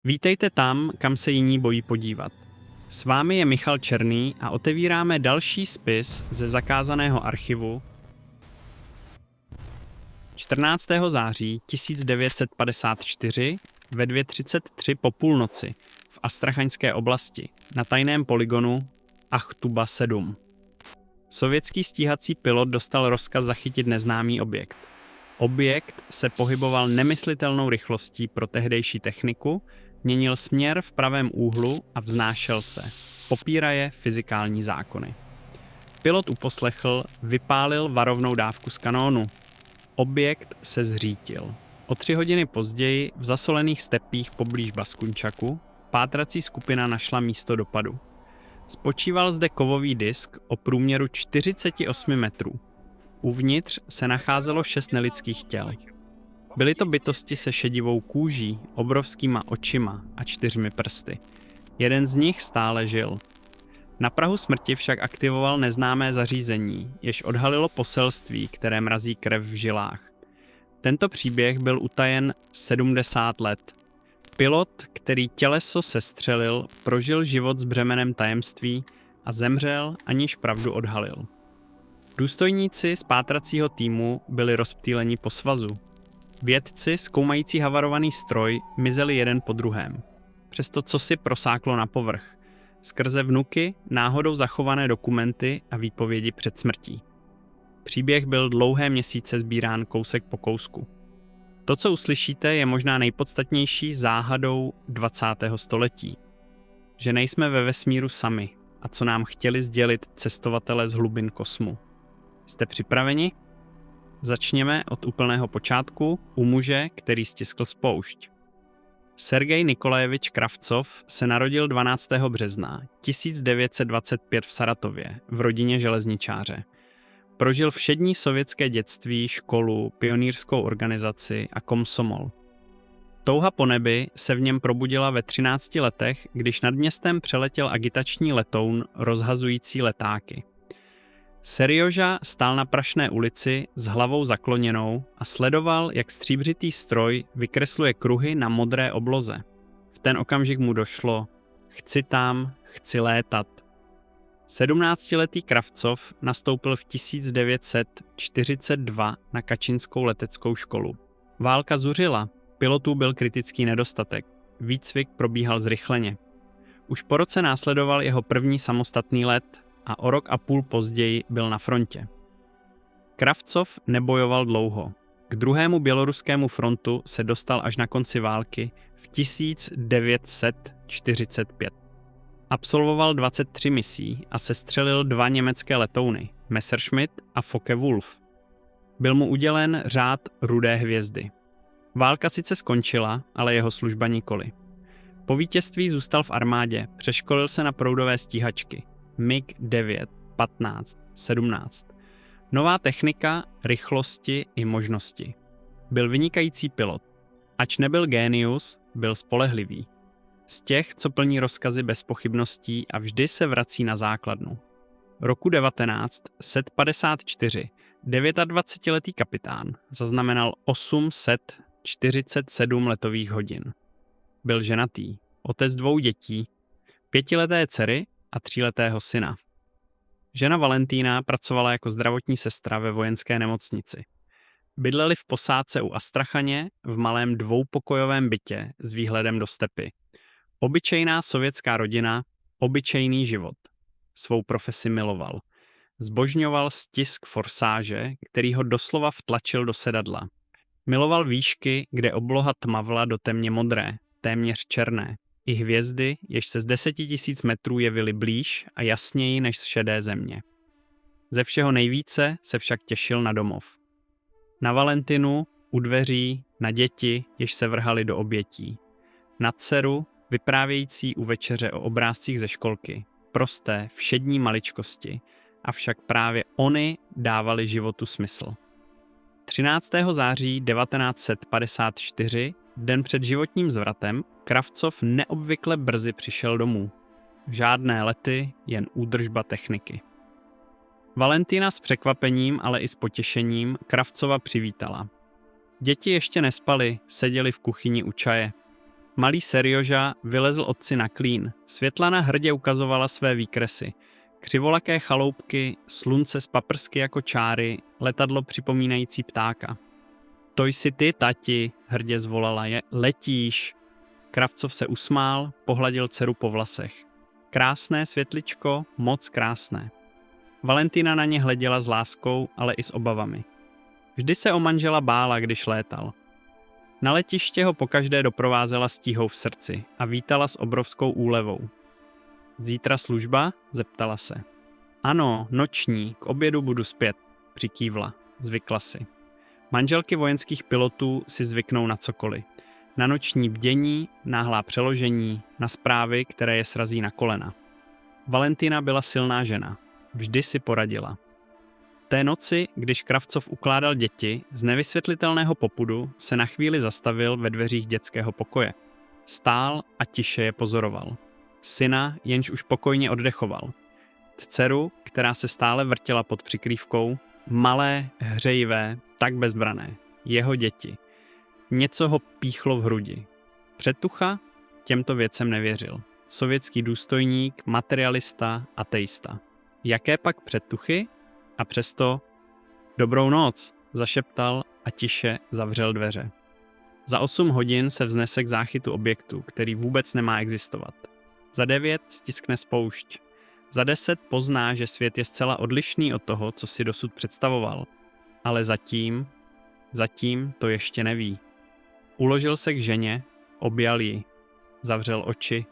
Vítejte tam, kam se jiní bojí podívat. S vámi je Michal Černý a otevíráme další spis ze zakázaného archivu 14. září 1954 ve 2:33 po půlnoci v Astrachaňské oblasti na tajném polygonu Achtuba 7. Sovětský stíhací pilot dostal rozkaz zachytit neznámý objekt. Objekt se pohyboval nemyslitelnou rychlostí pro tehdejší techniku, měnil směr v pravém úhlu a vznášel se. Popíraje fyzikální zákony. Pilot uposlechl, vypálil varovnou dávku z kanónu. Objekt se zřítil. O 3 hodiny později v zasolených stepích poblíž Baskunčaku pátrací skupina našla místo dopadu. Spočíval zde kovový disk o průměru 48 metrů. Uvnitř se nacházelo 6 nelidských těl. Byly to bytosti se šedivou kůží, obrovskýma očima a 4 prsty. Jeden z nich stále žil. Na prahu smrti však aktivoval neznámé zařízení, jež odhalilo poselství, které mrazí krev v žilách. Tento příběh byl utajen 70 let. Pilot, který těleso sestřelil, prožil život s břemenem tajemství a zemřel, aniž pravdu odhalil. Důstojníci z pátracího týmu byli rozptýleni po svazu. Vědci, zkoumající havarovaný stroj, mizeli jeden po druhém. Přesto cosi prosáklo na povrch. Skrze vnuky, náhodou zachované dokumenty a výpovědi před smrtí. Příběh byl dlouhé měsíce sbírán kousek po kousku. To, co uslyšíte, je možná nejpodstatnější záhadou 20. století. Že nejsme ve vesmíru sami a co nám chtěli sdělit cestovatelé z hlubin kosmu. Jste připraveni? Začněme od úplného počátku u muže, který stiskl spoušť. Sergej Nikolajevič Kravcov se narodil 12. března 1925 v Saratově v rodině železničáře. Prožil všední sovětské dětství, školu, pionýrskou organizaci a komsomol. Touha po nebi se v něm probudila ve 13 letech, když nad městem přeletěl agitační letoun rozhazující letáky. Serjoža stál na Prašné ulici s hlavou zakloněnou a sledoval, jak stříbřitý stroj vykresluje kruhy na modré obloze. V ten okamžik mu došlo: chci tam, chci létat. 17letý Kravcov nastoupil v 1942 na Kačinskou leteckou školu. Válka zuřila, pilotů byl kritický nedostatek, výcvik probíhal zrychleně. Už po roce následoval jeho první samostatný let a o rok a půl později byl na frontě. Kravcov nebojoval dlouho. K druhému běloruskému frontu se dostal až na konci války v 1945. Absolvoval 23 misí a sestřelil 2 německé letouny, Messerschmitt a Focke-Wulf. Byl mu udělen řád Rudé hvězdy. Válka sice skončila, ale jeho služba nikoli. Po vítězství zůstal v armádě, přeškolil se na proudové stíhačky. MiG-9, 15, 17. Nová technika, rychlosti i možnosti. Byl vynikající pilot. Ač nebyl génius, byl spolehlivý. Z těch, co plní rozkazy bez pochybností a vždy se vrací na základnu. Roku 1954 29letý kapitán zaznamenal 847 letových hodin. Byl ženatý, otec 2 dětí, 5leté dcery a 3letého syna. Žena Valentína pracovala jako zdravotní sestra ve vojenské nemocnici. Bydleli v posádce u Astrachaně v malém 2pokojovém bytě s výhledem do stepy. Obyčejná sovětská rodina, obyčejný život. Svou profesi miloval. Zbožňoval stisk forsáže, který ho doslova vtlačil do sedadla. Miloval výšky, kde obloha tmavla do temně modré, téměř černé. I hvězdy, jež se z 10 000 metrů jevily blíž a jasněji než z šedé země. Ze všeho nejvíce se však těšil na domov. Na Valentinu, u dveří, na děti, jež se vrhaly do obětí. Na dceru, vyprávějící u večeře o obrázcích ze školky. Prosté, všední maličkosti. Avšak právě ony dávaly životu smysl. 13. září 1954, den před životním zvratem, Kravcov neobvykle brzy přišel domů. Žádné lety, jen údržba techniky. Valentina s překvapením, ale i s potěšením Kravcova přivítala. Děti ještě nespaly, seděli v kuchyni u čaje. Malý Serjoža vylezl otci na klín. Světlana hrdě ukazovala své výkresy. Křivolaké chaloupky, slunce z paprsky jako čáry, letadlo připomínající ptáka. To jsi ty, tati, hrdě zvolala je. Letíš. Kravcov se usmál, pohladil dceru po vlasech. Krásné světličko, moc krásné. Valentina na ně hleděla s láskou, ale i s obavami. Vždy se o manžela bála, když létal. Na letiště ho pokaždé doprovázela stíhou v srdci a vítala s obrovskou úlevou. Zítra služba? Zeptala se. Ano, noční, k obědu budu zpět, přikývla, zvykla si. Manželky vojenských pilotů si zvyknou na cokoliv. Na noční bdění, náhlá přeložení, na zprávy, které je srazí na kolena. Valentina byla silná žena. Vždy si poradila. Té noci, když Kravcov ukládal děti, z nevysvětlitelného popudu se na chvíli zastavil ve dveřích dětského pokoje. Stál a tiše je pozoroval. Syna, jenž už pokojně oddechoval. Dceru, která se stále vrtěla pod přikrývkou, malé, hřejivé, tak bezbrané. Jeho děti. Něco ho píchlo v hrudi. Předtucha těmto věcem nevěřil. Sovětský důstojník, materialista, ateista. Jaké pak předtuchy? A přesto dobrou noc, zašeptal a tiše zavřel dveře. Za 8 hodin se vznese k záchytu objektu, který vůbec nemá existovat. Za 9 stiskne spoušť. Za 10 pozná, že svět je zcela odlišný od toho, co si dosud představoval. Ale zatím to ještě neví. Uložil se k ženě, objal ji, zavřel oči,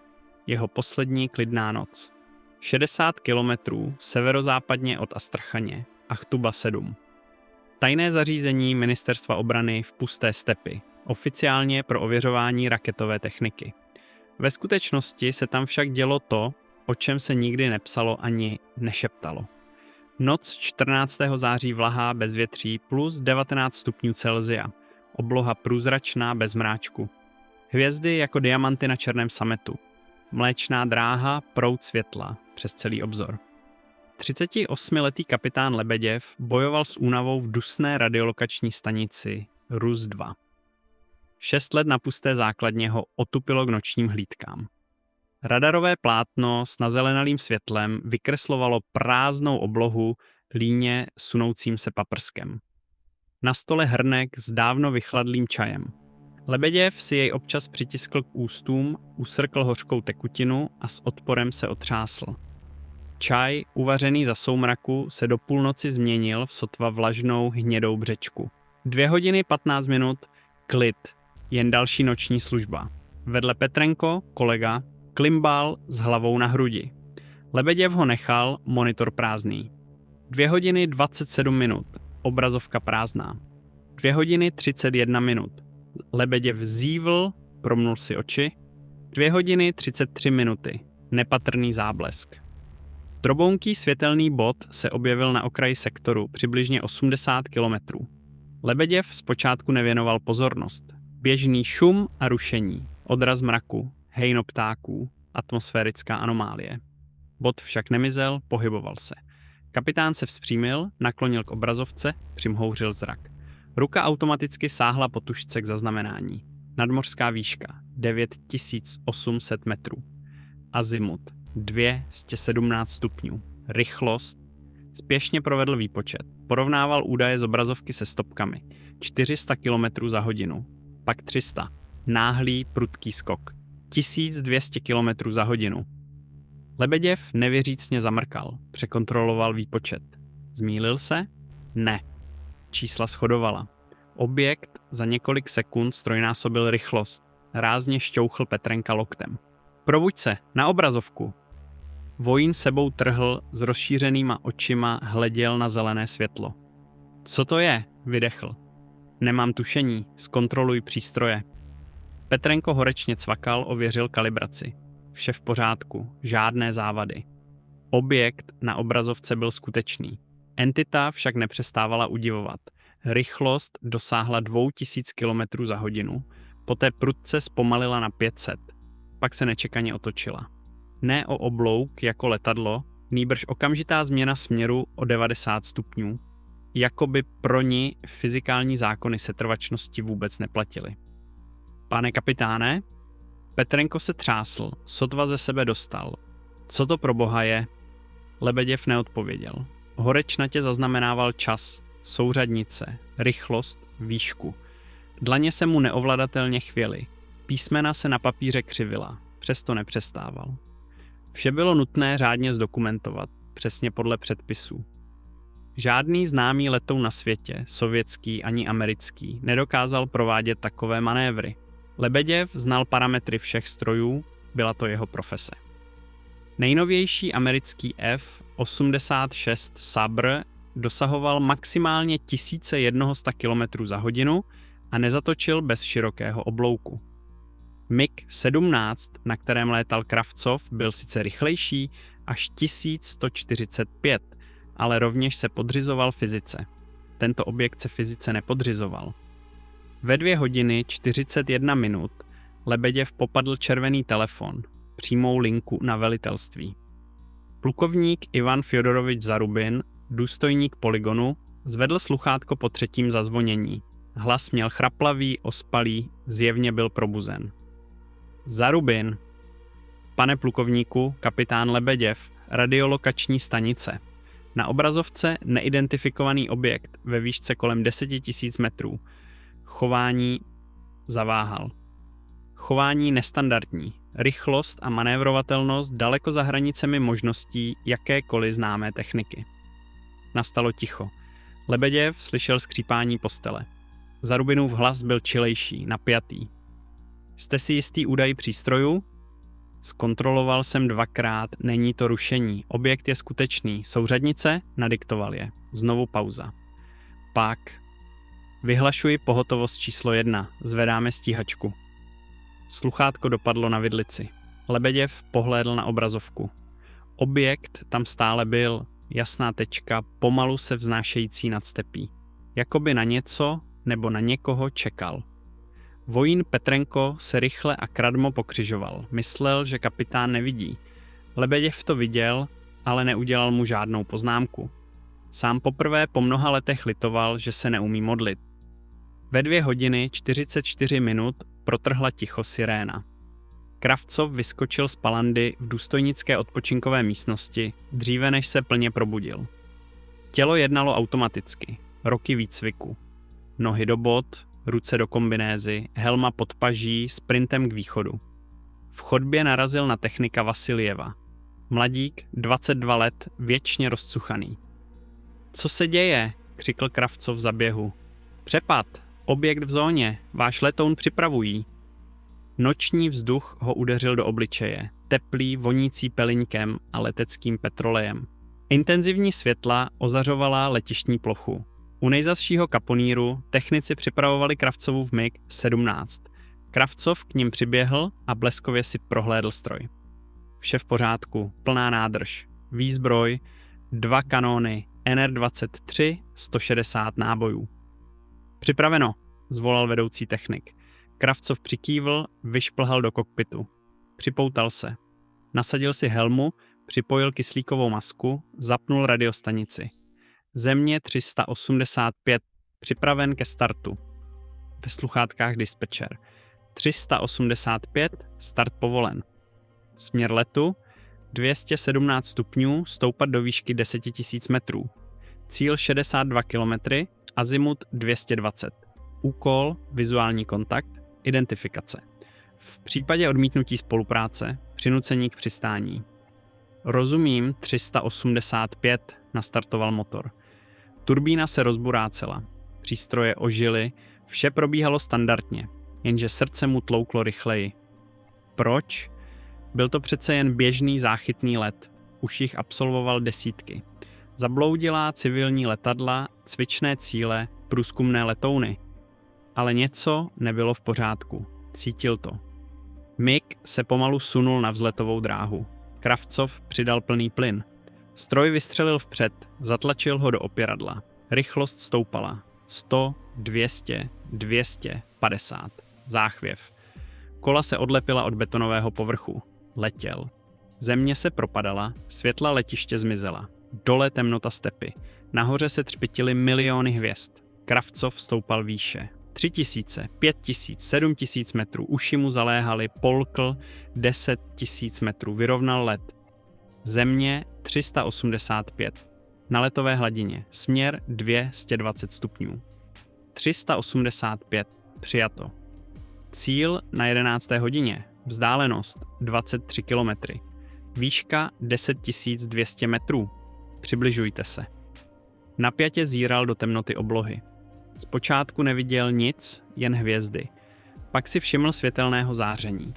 jeho poslední klidná noc. 60 kilometrů severozápadně od Astrachaně, Achtuba 7. Tajné zařízení Ministerstva obrany v pusté stepi, oficiálně pro ověřování raketové techniky. Ve skutečnosti se tam však dělo to, o čem se nikdy nepsalo ani nešeptalo. Noc 14. září vlahá bez větří plus 19 stupňů Celsia. Obloha průzračná bez mráčku. Hvězdy jako diamanty na černém sametu. Mléčná dráha, proud světla přes celý obzor. 38letý kapitán Lebeděv bojoval s únavou v dusné radiolokační stanici Rus-2. 6 let na pusté základně ho otupilo k nočním hlídkám. Radarové plátno s nazelenalým světlem vykreslovalo prázdnou oblohu líně sunoucím se paprskem. Na stole hrnek s dávno vychladlým čajem. Lebeděv si jej občas přitiskl k ústům, usrkl hořkou tekutinu a s odporem se otřásl. Čaj, uvařený za soumraku, se do půlnoci změnil v sotva vlažnou hnědou břečku. 2 hodiny 15 minut, klid, jen další noční služba. Vedle Petrenko, kolega, klimbal s hlavou na hrudi. Lebeděv ho nechal, monitor prázdný. 2 hodiny 27 minut, obrazovka prázdná. 2 hodiny 31 minut. Lebeděv zívl, promnul si oči. 2 hodiny 33 minuty, nepatrný záblesk. Drobounký světelný bod se objevil na okraji sektoru přibližně 80 kilometrů. Lebeděv zpočátku nevěnoval pozornost. Běžný šum a rušení, odraz mraku, hejno ptáků, atmosférická anomálie. Bod však nemizel, pohyboval se. Kapitán se vzpřímil, naklonil k obrazovce, přimhouřil zrak. Ruka automaticky sáhla po tužce k zaznamenání. Nadmořská výška 9800 metrů. Azimut 217 stupňů. Rychlost. Spěšně provedl výpočet. Porovnával údaje z obrazovky se stopkami. 400 km za hodinu. Pak 300. Náhlý, prudký skok. 1200 km za hodinu. Lebeděv nevěřícně zamrkal. Překontroloval výpočet. Zmýlil se? Ne. Čísla shodovala. Objekt za několik sekund strojnásobil rychlost. Rázně šťouchl Petrenka loktem. Probuď se, na obrazovku. Vojín sebou trhl, s rozšířenýma očima hleděl na zelené světlo. Co to je? Vydechl. Nemám tušení, zkontroluj přístroje. Petrenko horečně cvakal, ověřil kalibraci. Vše v pořádku, žádné závady. Objekt na obrazovce byl skutečný. Entita však nepřestávala udivovat. Rychlost dosáhla 2000 km za hodinu, poté prudce zpomalila na 500. Pak se nečekaně otočila. Ne o oblouk jako letadlo, nýbrž okamžitá změna směru o 90 stupňů, jako by pro ní fyzikální zákony setrvačnosti vůbec neplatily. Pane kapitáne? Petrenko se třásl, sotva ze sebe dostal. Co to pro boha je? Lebeděv neodpověděl. Horečnatě zaznamenával čas, souřadnice, rychlost, výšku. Dlaně se mu neovladatelně chvěly. Písmena se na papíře křivila, přesto nepřestával. Vše bylo nutné řádně zdokumentovat, přesně podle předpisů. Žádný známý letoun na světě, sovětský ani americký, nedokázal provádět takové manévry. Lebeděv znal parametry všech strojů, byla to jeho profese. Nejnovější americký F-86 Sabre dosahoval maximálně 1100 km za hodinu a nezatočil bez širokého oblouku. MiG-17, na kterém létal Kravcov, byl sice rychlejší, až 1145, ale rovněž se podřizoval fyzice. Tento objekt se fyzice nepodřizoval. Ve 2 hodiny 41 minut Lebeděv popadl červený telefon, přímou linku na velitelství. Plukovník Ivan Fjodorovič Zarubin, důstojník polygonu, zvedl sluchátko po 3. zazvonění. Hlas měl chraplavý, ospalý, zjevně byl probuzen. Zarubin. Pane plukovníku, kapitán Lebeděv, radiolokační stanice. Na obrazovce neidentifikovaný objekt ve výšce kolem 10 000 metrů. Chování zaváhal. Chování nestandardní. Rychlost a manévrovatelnost daleko za hranicemi možností jakékoliv známé techniky. Nastalo ticho. Lebeděv slyšel skřípání postele. Zarubinův hlas byl čilejší, napjatý. Jste si jistý údaj přístrojů? Zkontroloval jsem 2krát, není to rušení. Objekt je skutečný. Souřadnice? Nadiktoval je. Znovu pauza. Pak. Vyhlašuji pohotovost číslo 1. Zvedáme stíhačku. Sluchátko dopadlo na vidlici. Lebeděv pohlédl na obrazovku. Objekt tam stále byl. Jasná tečka, pomalu se vznášející nad stepí. Jakoby na něco nebo na někoho čekal. Vojín Petrenko se rychle a kradmo pokřižoval. Myslel, že kapitán nevidí. Lebeděv to viděl, ale neudělal mu žádnou poznámku. Sám poprvé po mnoha letech litoval, že se neumí modlit. Ve 2 hodiny 44 minut protrhla ticho siréna. Kravcov vyskočil z palandy v důstojnické odpočinkové místnosti, dříve než se plně probudil. Tělo jednalo automaticky, roky výcviku. Nohy do bot, ruce do kombinézy, helma pod paží, sprintem k východu. V chodbě narazil na technika Vasiljeva. Mladík, 22 let, věčně rozcuchaný. Co se děje? Křikl Kravcov za běhu. Přepad, objekt v zóně, váš letoun připravují. Noční vzduch ho udeřil do obličeje, teplý, vonící peliňkem a leteckým petrolejem. Intenzivní světla ozařovala letištní plochu. U nejzazšího kaponíru technici připravovali Kravcovův MiG-17. Kravcov k nim přiběhl a bleskově si prohlédl stroj. Vše v pořádku, plná nádrž, výzbroj, 2 kanóny, NR-23, 160 nábojů. Připraveno, zvolal vedoucí technik. Kravcov přikývl, vyšplhal do kokpitu. Připoutal se. Nasadil si helmu, připojil kyslíkovou masku, zapnul radiostanici. Země 385, připraven ke startu. Ve sluchátkách dispečer. 385, start povolen. Směr letu 217 stupňů, stoupat do výšky 10 000 metrů. Cíl 62 km, azimut 220. Úkol, vizuální kontakt, identifikace. V případě odmítnutí spolupráce, přinucení k přistání. Rozumím, 385, nastartoval motor. Turbína se rozburácela. Přístroje ožily, vše probíhalo standardně, jenže srdce mu tlouklo rychleji. Proč? Byl to přece jen běžný záchytný let. Už jich absolvoval desítky. Zabloudilá civilní letadla, cvičné cíle, průzkumné letouny. Ale něco nebylo v pořádku. Cítil to. MiG se pomalu sunul na vzletovou dráhu. Kravcov přidal plný plyn. Stroj vystřelil vpřed, zatlačil ho do opěradla. Rychlost stoupala. 100, 200, 250. Záchvěv. Kola se odlepila od betonového povrchu. Letěl. Země se propadala, světla letiště zmizela. Dole temnota stepy. Nahoře se třpytily miliony hvězd. Kravcov stoupal výše. 3000, 5000, 7000 metrů, uši mu zaléhaly, polkl 10 000 metrů, vyrovnal let. Země 385, na letové hladině, směr 220 stupňů. 385, přijato. Cíl na 11. hodině, vzdálenost 23 km, výška 10 200 metrů, přibližujte se. Napjatě zíral do temnoty oblohy. Zpočátku neviděl nic, jen hvězdy. Pak si všiml světelného záření.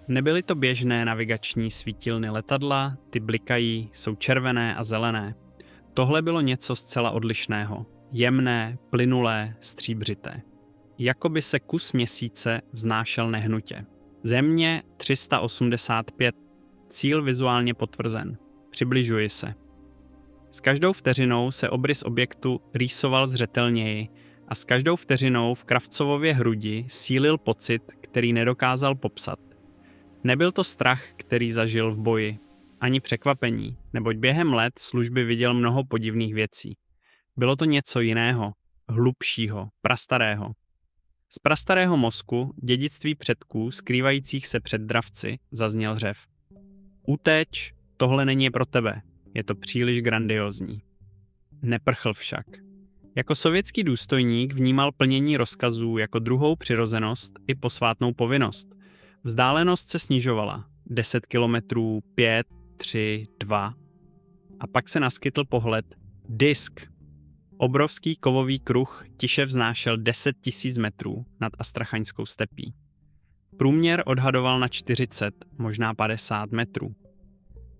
Nebyly to běžné navigační svítilny letadla, ty blikají, jsou červené a zelené. Tohle bylo něco zcela odlišného. Jemné, plynulé, stříbřité. Jakoby se kus měsíce vznášel nehnutě. Země 385. Cíl vizuálně potvrzen. Přibližuji se. S každou vteřinou se obrys objektu rýsoval zřetelněji a s každou vteřinou v Kravcovově hrudi sílil pocit, který nedokázal popsat. Nebyl to strach, který zažil v boji, ani překvapení, neboť během let služby viděl mnoho podivných věcí. Bylo to něco jiného, hlubšího, prastarého. Z prastarého mozku, dědictví předků skrývajících se před dravci, zazněl řev. Uteč, tohle není pro tebe, je to příliš grandiózní. Neprchl však. Jako sovětský důstojník vnímal plnění rozkazů jako druhou přirozenost i posvátnou povinnost. Vzdálenost se snižovala. 10 kilometrů, 5, 3, 2. A pak se naskytl pohled. Disk. Obrovský kovový kruh tiše vznášel 10 000 metrů nad Astrachaňskou stepí. Průměr odhadoval na 40, možná 50 metrů.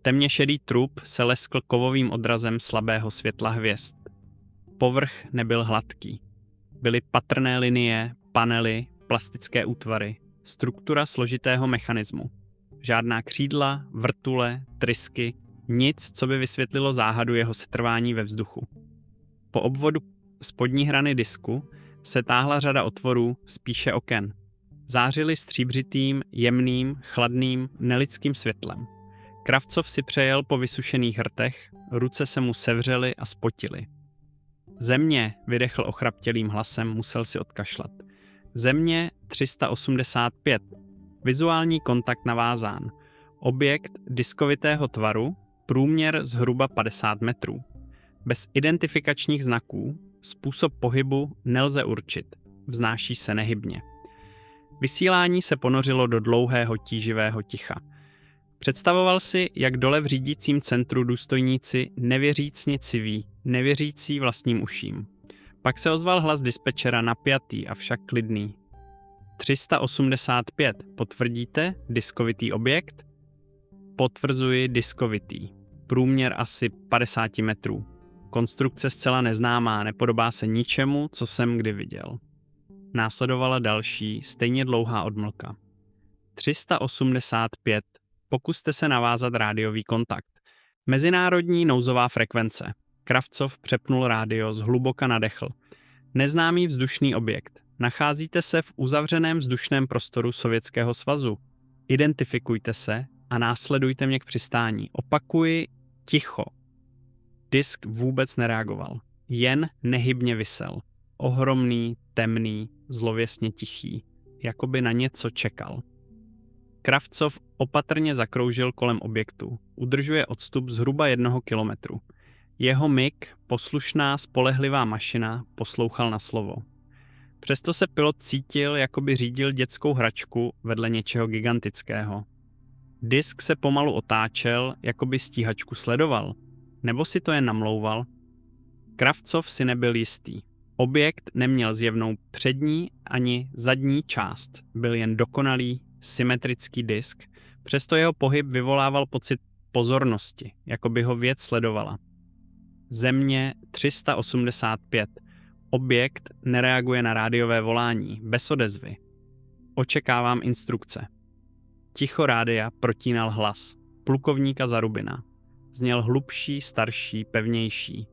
Temně šedý trup se leskl kovovým odrazem slabého světla hvězd. Povrch nebyl hladký. Byly patrné linie, panely, plastické útvary, struktura složitého mechanismu. Žádná křídla, vrtule, trysky, nic, co by vysvětlilo záhadu jeho setrvání ve vzduchu. Po obvodu spodní hrany disku se táhla řada otvorů, spíše oken. Zářily stříbřitým, jemným, chladným, nelidským světlem. Kravcov si přejel po vysušených hrtech, ruce se mu sevřely a spotily. Země, vydechl ochraptělým hlasem, musel si odkašlat. Země 385. Vizuální kontakt navázán. Objekt diskovitého tvaru, průměr zhruba 50 metrů. Bez identifikačních znaků, způsob pohybu nelze určit. Vznáší se nehybně. Vysílání se ponořilo do dlouhého tíživého ticha. Představoval si, jak dole v řídícím centru důstojníci nevěřícně civí, nevěřící vlastním uším. Pak se ozval hlas dispečera napjatý, avšak klidný. 385, potvrdíte? Diskovitý objekt? Potvrzuji diskovitý. Průměr asi 50 metrů. Konstrukce zcela neznámá, nepodobá se ničemu, co jsem kdy viděl. Následovala další, stejně dlouhá odmlka. 385. Pokuste se navázat rádiový kontakt. Mezinárodní nouzová frekvence. Kravcov přepnul rádio, zhluboka nadechl. Neznámý vzdušný objekt. Nacházíte se v uzavřeném vzdušném prostoru Sovětského svazu. Identifikujte se a následujte mě k přistání. Opakuji, ticho. Disk vůbec nereagoval. Jen nehybně visel. Ohromný, temný, zlověsně tichý. Jakoby na něco čekal. Kravcov opatrně zakroužil kolem objektu. Udržuje odstup zhruba 1 kilometru. Jeho MiG, poslušná, spolehlivá mašina, poslouchal na slovo. Přesto se pilot cítil, jako by řídil dětskou hračku vedle něčeho gigantického. Disk se pomalu otáčel, jako by stíhačku sledoval. Nebo si to jen namlouval? Kravcov si nebyl jistý. Objekt neměl zjevnou přední ani zadní část. Byl jen dokonalý, symetrický disk, přesto jeho pohyb vyvolával pocit pozornosti, jako by ho věc sledovala. Země 385. Objekt nereaguje na rádiové volání, bez odezvy. Očekávám instrukce. Ticho rádia protínal hlas. Plukovníka Zarubina. Zněl hlubší, starší, pevnější.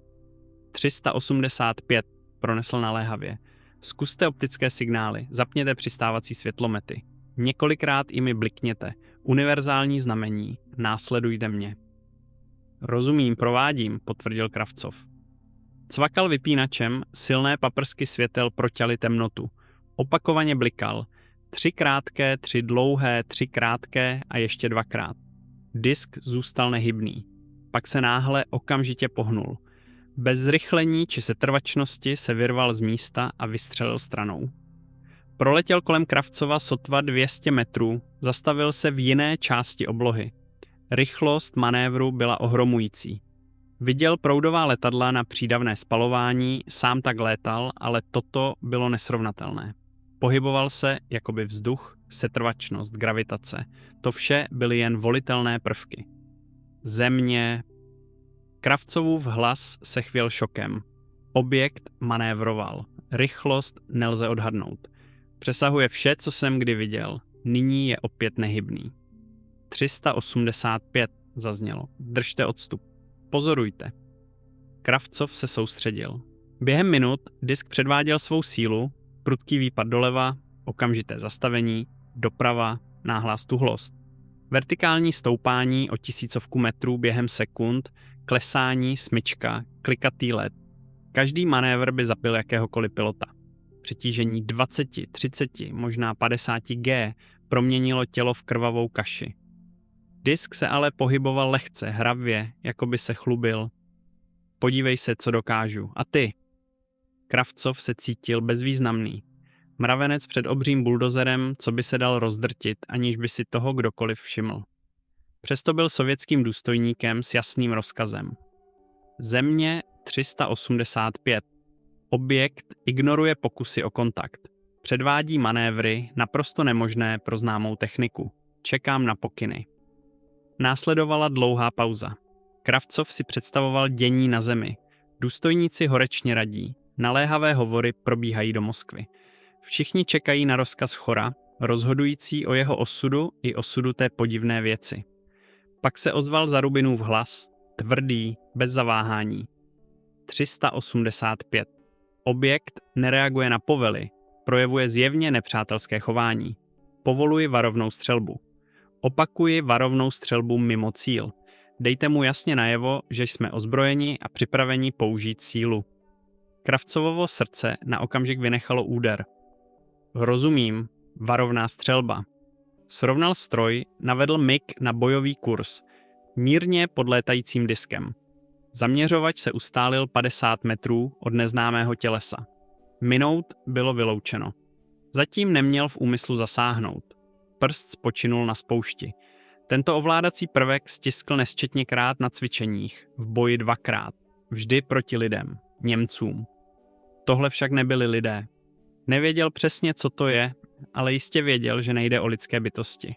385, pronesl naléhavě. Zkuste optické signály, zapněte přistávací světlomety. Několikrát jimi blikněte. Univerzální znamení. Následujte mě. Rozumím, provádím, potvrdil Kravcov. Cvakal vypínačem, silné paprsky světel proťaly temnotu. Opakovaně blikal. 3 krátké, 3 dlouhé, 3 krátké a ještě 2krát. Disk zůstal nehybný. Pak se náhle okamžitě pohnul. Bez zrychlení či setrvačnosti se vyrval z místa a vystřelil stranou. Proletěl kolem Kravcova sotva 200 metrů, zastavil se v jiné části oblohy. Rychlost manévru byla ohromující. Viděl proudová letadla na přídavné spalování, sám tak létal, ale toto bylo nesrovnatelné. Pohyboval se jakoby vzduch, setrvačnost, gravitace. To vše byly jen volitelné prvky. Země. Kravcovův hlas se chvěl šokem. Objekt manévroval. Rychlost nelze odhadnout. Přesahuje vše, co jsem kdy viděl. Nyní je opět nehybný. 385 zaznělo. Držte odstup. Pozorujte. Kravcov se soustředil. Během minut disk předváděl svou sílu, prudký výpad doleva, okamžité zastavení, doprava, náhlá stuhlost. Vertikální stoupání o 1000 metrů během sekund, klesání, smyčka, klikatý led. Každý manévr by zabil jakéhokoliv pilota. Přetížení 20, 30, možná 50 G proměnilo tělo v krvavou kaši. Disk se ale pohyboval lehce, hravě, jako by se chlubil. Podívej se, co dokážu. A ty? Kravcov se cítil bezvýznamný. Mravenec před obřím buldozerem, co by se dal rozdrtit, aniž by si toho kdokoliv všiml. Přesto byl sovětským důstojníkem s jasným rozkazem. Země 385. Objekt ignoruje pokusy o kontakt. Předvádí manévry naprosto nemožné pro známou techniku. Čekám na pokyny. Následovala dlouhá pauza. Kravcov si představoval dění na zemi. Důstojníci horečně radí. Naléhavé hovory probíhají do Moskvy. Všichni čekají na rozkaz chora, rozhodující o jeho osudu i osudu té podivné věci. Pak se ozval Zarubinův hlas, tvrdý, bez zaváhání. 385. Objekt nereaguje na povely, projevuje zjevně nepřátelské chování. Povoluji varovnou střelbu. Opakuji varovnou střelbu mimo cíl. Dejte mu jasně najevo, že jsme ozbrojeni a připraveni použít sílu. Kravcovovo srdce na okamžik vynechalo úder. Rozumím, varovná střelba. Srovnal stroj, navedl MiG na bojový kurz, mírně pod létajícím diskem. Zaměřovač se ustálil 50 metrů od neznámého tělesa. Minout bylo vyloučeno. Zatím neměl v úmyslu zasáhnout. Prst spočinul na spoušti. Tento ovládací prvek stiskl nesčetněkrát na cvičeních, v boji 2krát, vždy proti lidem, Němcům. Tohle však nebyli lidé. Nevěděl přesně, co to je, ale jistě věděl, že nejde o lidské bytosti.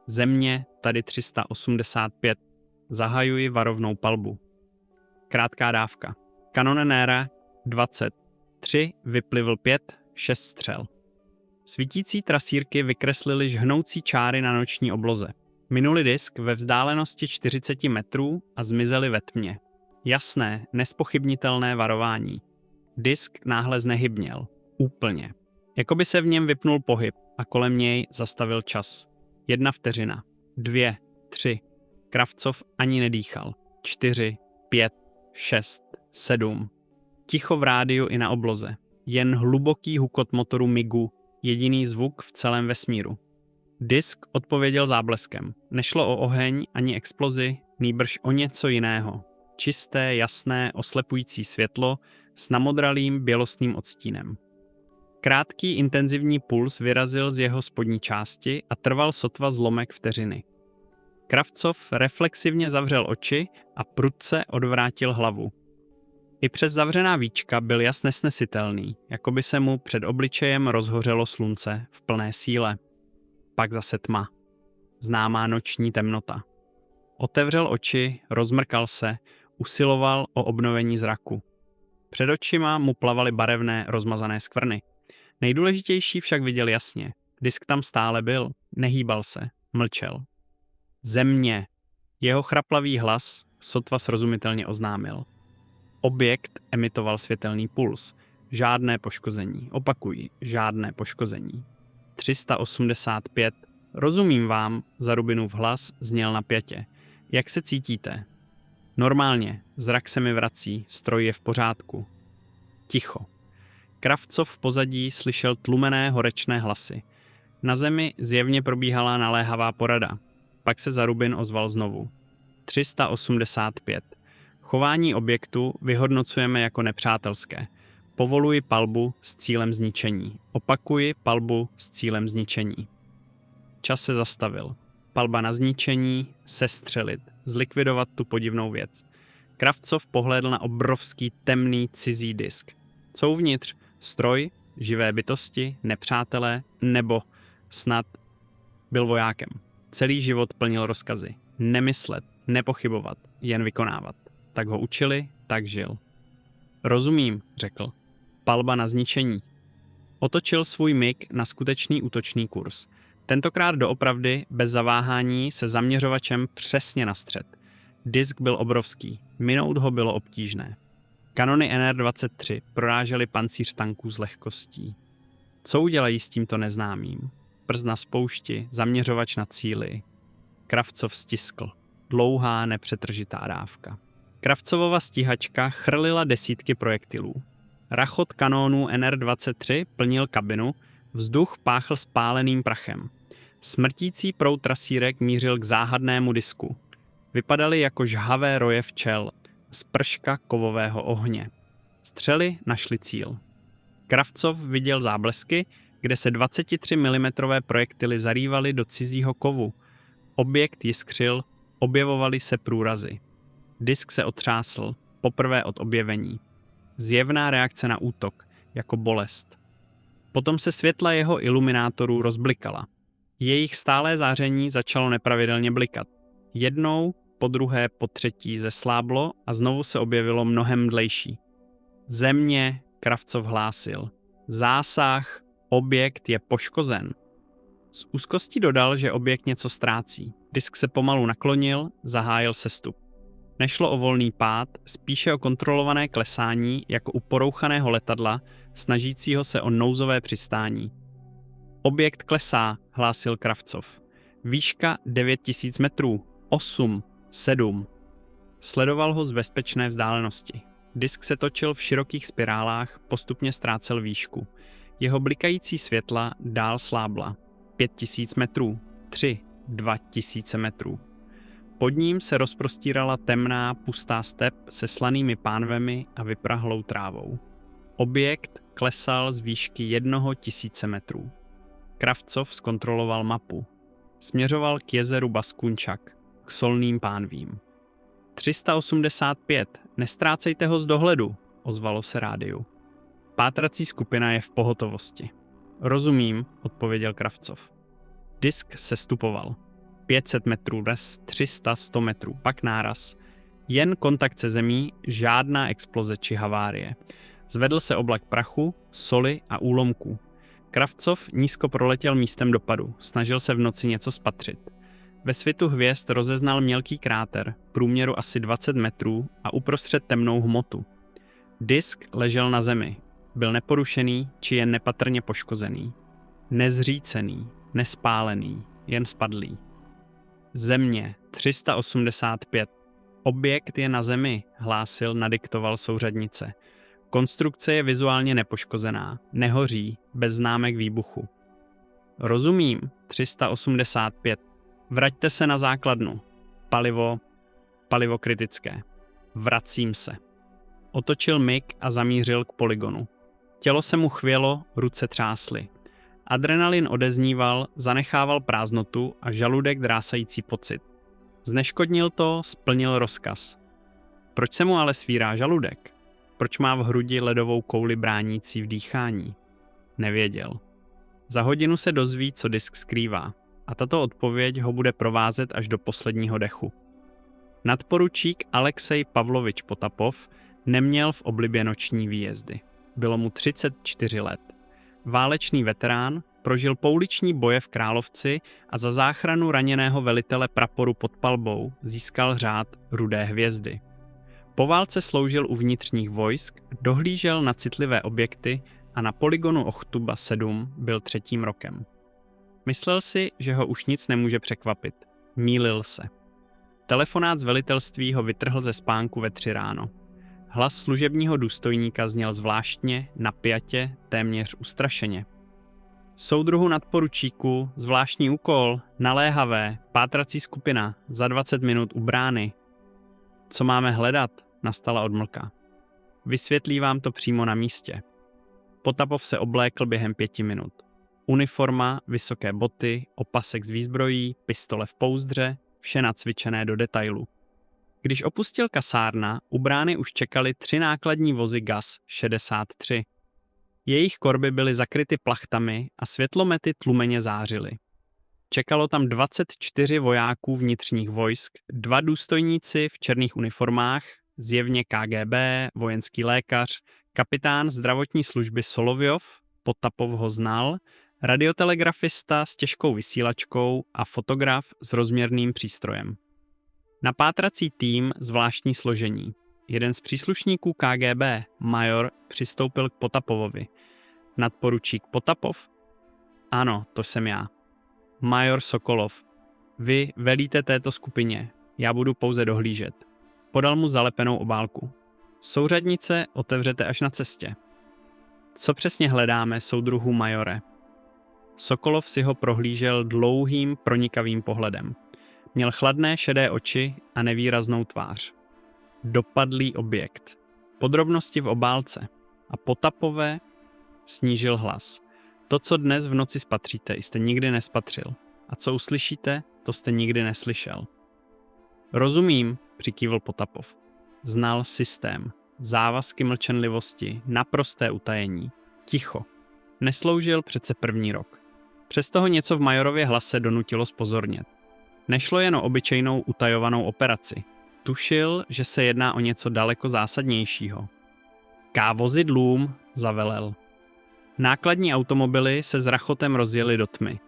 Země, tady 385. Zahajuji varovnou palbu. Krátká dávka. Kanonéra 20. 3 vyplivl 5, 6 střel. Svítící trasírky vykreslily žhnoucí čáry na noční obloze. Minuli disk ve vzdálenosti 40 metrů a zmizeli ve tmě. Jasné, nespochybnitelné varování. Disk náhle znehybněl. Úplně. Jakoby se v něm vypnul pohyb a kolem něj zastavil čas. 1 vteřina. 2, 3. Kravcov ani nedýchal. 4, 5, 6, 7. Ticho v rádiu i na obloze. Jen hluboký hukot motoru MiGu, jediný zvuk v celém vesmíru. Disk odpověděl zábleskem. Nešlo o oheň ani explozi, nýbrž o něco jiného. Čisté, jasné, oslepující světlo s namodralým bělostným odstínem. Krátký intenzivní puls vyrazil z jeho spodní části a trval sotva zlomek vteřiny. Kravcov reflexivně zavřel oči a prudce odvrátil hlavu. I přes zavřená víčka byl jas nesnesitelný, jako by se mu před obličejem rozhořelo slunce v plné síle. Pak zase tma. Známá noční temnota. Otevřel oči, rozmrkal se, usiloval o obnovení zraku. Před očima mu plavaly barevné, rozmazané skvrny. Nejdůležitější však viděl jasně. Disk tam stále byl, nehýbal se, mlčel. Země. Jeho chraplavý hlas sotva srozumitelně oznámil. Objekt emitoval světelný puls. Žádné poškození. Opakuji, žádné poškození. 385. Rozumím vám, Zarubinův hlas zněl napjatě. Jak se cítíte? Normálně, zrak se mi vrací, stroj je v pořádku. Ticho. Kravcov v pozadí slyšel tlumené horečné hlasy. Na zemi zjevně probíhala naléhavá porada. Pak se Zarubin ozval znovu. 385. Chování objektu vyhodnocujeme jako nepřátelské. Povoluji palbu s cílem zničení. Opakuji palbu s cílem zničení. Čas se zastavil. Palba na zničení, sestřelit, zlikvidovat tu podivnou věc. Kravcov pohlédl na obrovský temný cizí disk. Co uvnitř? Stroj, živé bytosti, nepřátelé, nebo snad byl vojákem. Celý život plnil rozkazy. Nemyslet, nepochybovat, jen vykonávat. Tak ho učili, tak žil. Rozumím, řekl. Palba na zničení. Otočil svůj MiG na skutečný útočný kurz. Tentokrát doopravdy, bez zaváhání, se zaměřovačem přesně na střed. Disk byl obrovský, minout ho bylo obtížné. Kanony NR-23 prorážely pancíř tanků s lehkostí. Co udělají s tímto neznámým? Prst na spoušti, zaměřovač na cíli. Kravcov stiskl. Dlouhá, nepřetržitá dávka. Kravcovova stíhačka chrlila desítky projektilů. Rachot kanónů NR-23 plnil kabinu, vzduch páchl spáleným prachem. Smrtící proud trasírek mířil k záhadnému disku. Vypadaly jako žhavé roje včel z prška kovového ohně. Střely našly cíl. Kravcov viděl záblesky, kde se 23 mm projektily zarývaly do cizího kovu. Objekt jiskřil, objevovaly se průrazy. Disk se otřásl, poprvé od objevení. Zjevná reakce na útok, jako bolest. Potom se světla jeho iluminátorů rozblikala. Jejich stálé záření začalo nepravidelně blikat. Jednou, po druhé, po třetí zesláblo a znovu se objevilo mnohem dlejší. Země, Kravcov hlásil. Zásah, objekt je poškozen. Z úzkostí dodal, že objekt něco ztrácí. Disk se pomalu naklonil, zahájil sestup. Nešlo o volný pád, spíše o kontrolované klesání, jako u porouchaného letadla, snažícího se o nouzové přistání. Objekt klesá, hlásil Kravcov. Výška 9000 metrů, 8, 7. Sledoval ho z bezpečné vzdálenosti. Disk se točil v širokých spirálách, postupně ztrácel výšku. Jeho blikající světla dál slábla. 5000 metrů, 3, 2000 metrů. Pod ním se rozprostírala temná, pustá step se slanými pánvemi a vyprahlou trávou. Objekt klesal z výšky 1000 metrů. Kravcov zkontroloval mapu. Směřoval k jezeru Baskunčak, k solným pánvím. 385, nestrácejte ho z dohledu, ozvalo se rádiu. Pátrací skupina je v pohotovosti. Rozumím, odpověděl Kravcov. Disk sestupoval. 500 metrů res, 300, 100 metrů, pak náraz. Jen kontakt se zemí, žádná exploze či havárie. Zvedl se oblak prachu, soli a úlomků. Kravcov nízko proletěl místem dopadu, snažil se v noci něco spatřit. Ve svitu hvězd rozeznal mělký kráter, průměru asi 20 metrů a uprostřed temnou hmotu. Disk ležel na zemi. Byl neporušený či jen nepatrně poškozený. Nezřícený, nespálený, jen spadlý. Země 385. Objekt je na zemi, hlásil, nadiktoval souřadnice. Konstrukce je vizuálně nepoškozená, nehoří, bez známek výbuchu. Rozumím, 385. Vraťte se na základnu. Palivo kritické. Vracím se. Otočil MiG a zamířil k polygonu. Tělo se mu chvělo, ruce třásly. Adrenalin odezníval, zanechával prázdnotu a žaludek drásající pocit. Zneškodnil to, splnil rozkaz. Proč se mu ale svírá žaludek? Proč má v hrudi ledovou kouli bránící vdýchání? Nevěděl. Za hodinu se dozví, co disk skrývá, a tato odpověď ho bude provázet až do posledního dechu. Nadporučík Alexej Pavlovič Potapov neměl v oblibě noční výjezdy. Bylo mu 34 let. Válečný veterán, prožil pouliční boje v Královci a za záchranu raněného velitele praporu pod palbou získal řád Rudé hvězdy. Po válce sloužil u vnitřních vojsk, dohlížel na citlivé objekty a na polygonu Ochtuba 7 byl 3. rokem. Myslel si, že ho už nic nemůže překvapit. Mýlil se. Telefonát z velitelství ho vytrhl ze spánku ve 3 ráno. Hlas služebního důstojníka zněl zvláštně, napjatě, téměř ustrašeně. Soudruhu nadporučíku, zvláštní úkol, naléhavé, pátrací skupina, za 20 minut u brány. Co máme hledat? Nastala odmlka. Vysvětlí vám to přímo na místě. Potapov se oblékl během 5 minut. Uniforma, vysoké boty, opasek z výzbrojí, pistole v pouzdře, vše nacvičené do detailu. Když opustil kasárna, u brány už čekaly 3 nákladní vozy GAZ-63. Jejich korby byly zakryty plachtami a světlomety tlumeně zářily. Čekalo tam 24 vojáků vnitřních vojsk, 2 důstojníci v černých uniformách, zjevně KGB, vojenský lékař, kapitán zdravotní služby Solovjov, Potapov ho znal, radiotelegrafista s těžkou vysílačkou a fotograf s rozměrným přístrojem. Napátrací tým zvláštní složení. Jeden z příslušníků KGB, major, přistoupil k Potapovovi. Nadporučík Potapov? Ano, to jsem já. Major Sokolov. Vy velíte této skupině, já budu pouze dohlížet. Podal mu zalepenou obálku. Souřadnice otevřete až na cestě. Co přesně hledáme, soudruhu majore? Sokolov si ho prohlížel dlouhým, pronikavým pohledem. Měl chladné šedé oči a nevýraznou tvář. Dopadlý objekt. Podrobnosti v obálce. A Potapové snížil hlas. To, co dnes v noci spatříte, jste nikdy nespatřil. A co uslyšíte, to jste nikdy neslyšel. Rozumím, přikývl Potapov. Znal systém, závazky mlčenlivosti, naprosté utajení. Ticho. Nesloužil přece 1. rok. Přesto ho něco v majorově hlase donutilo zpozornět. Nešlo jen o obyčejnou utajovanou operaci. Tušil, že se jedná o něco daleko zásadnějšího. K vozidlům, zavelel. Nákladní automobily se s rachotem rozjeli do tmy.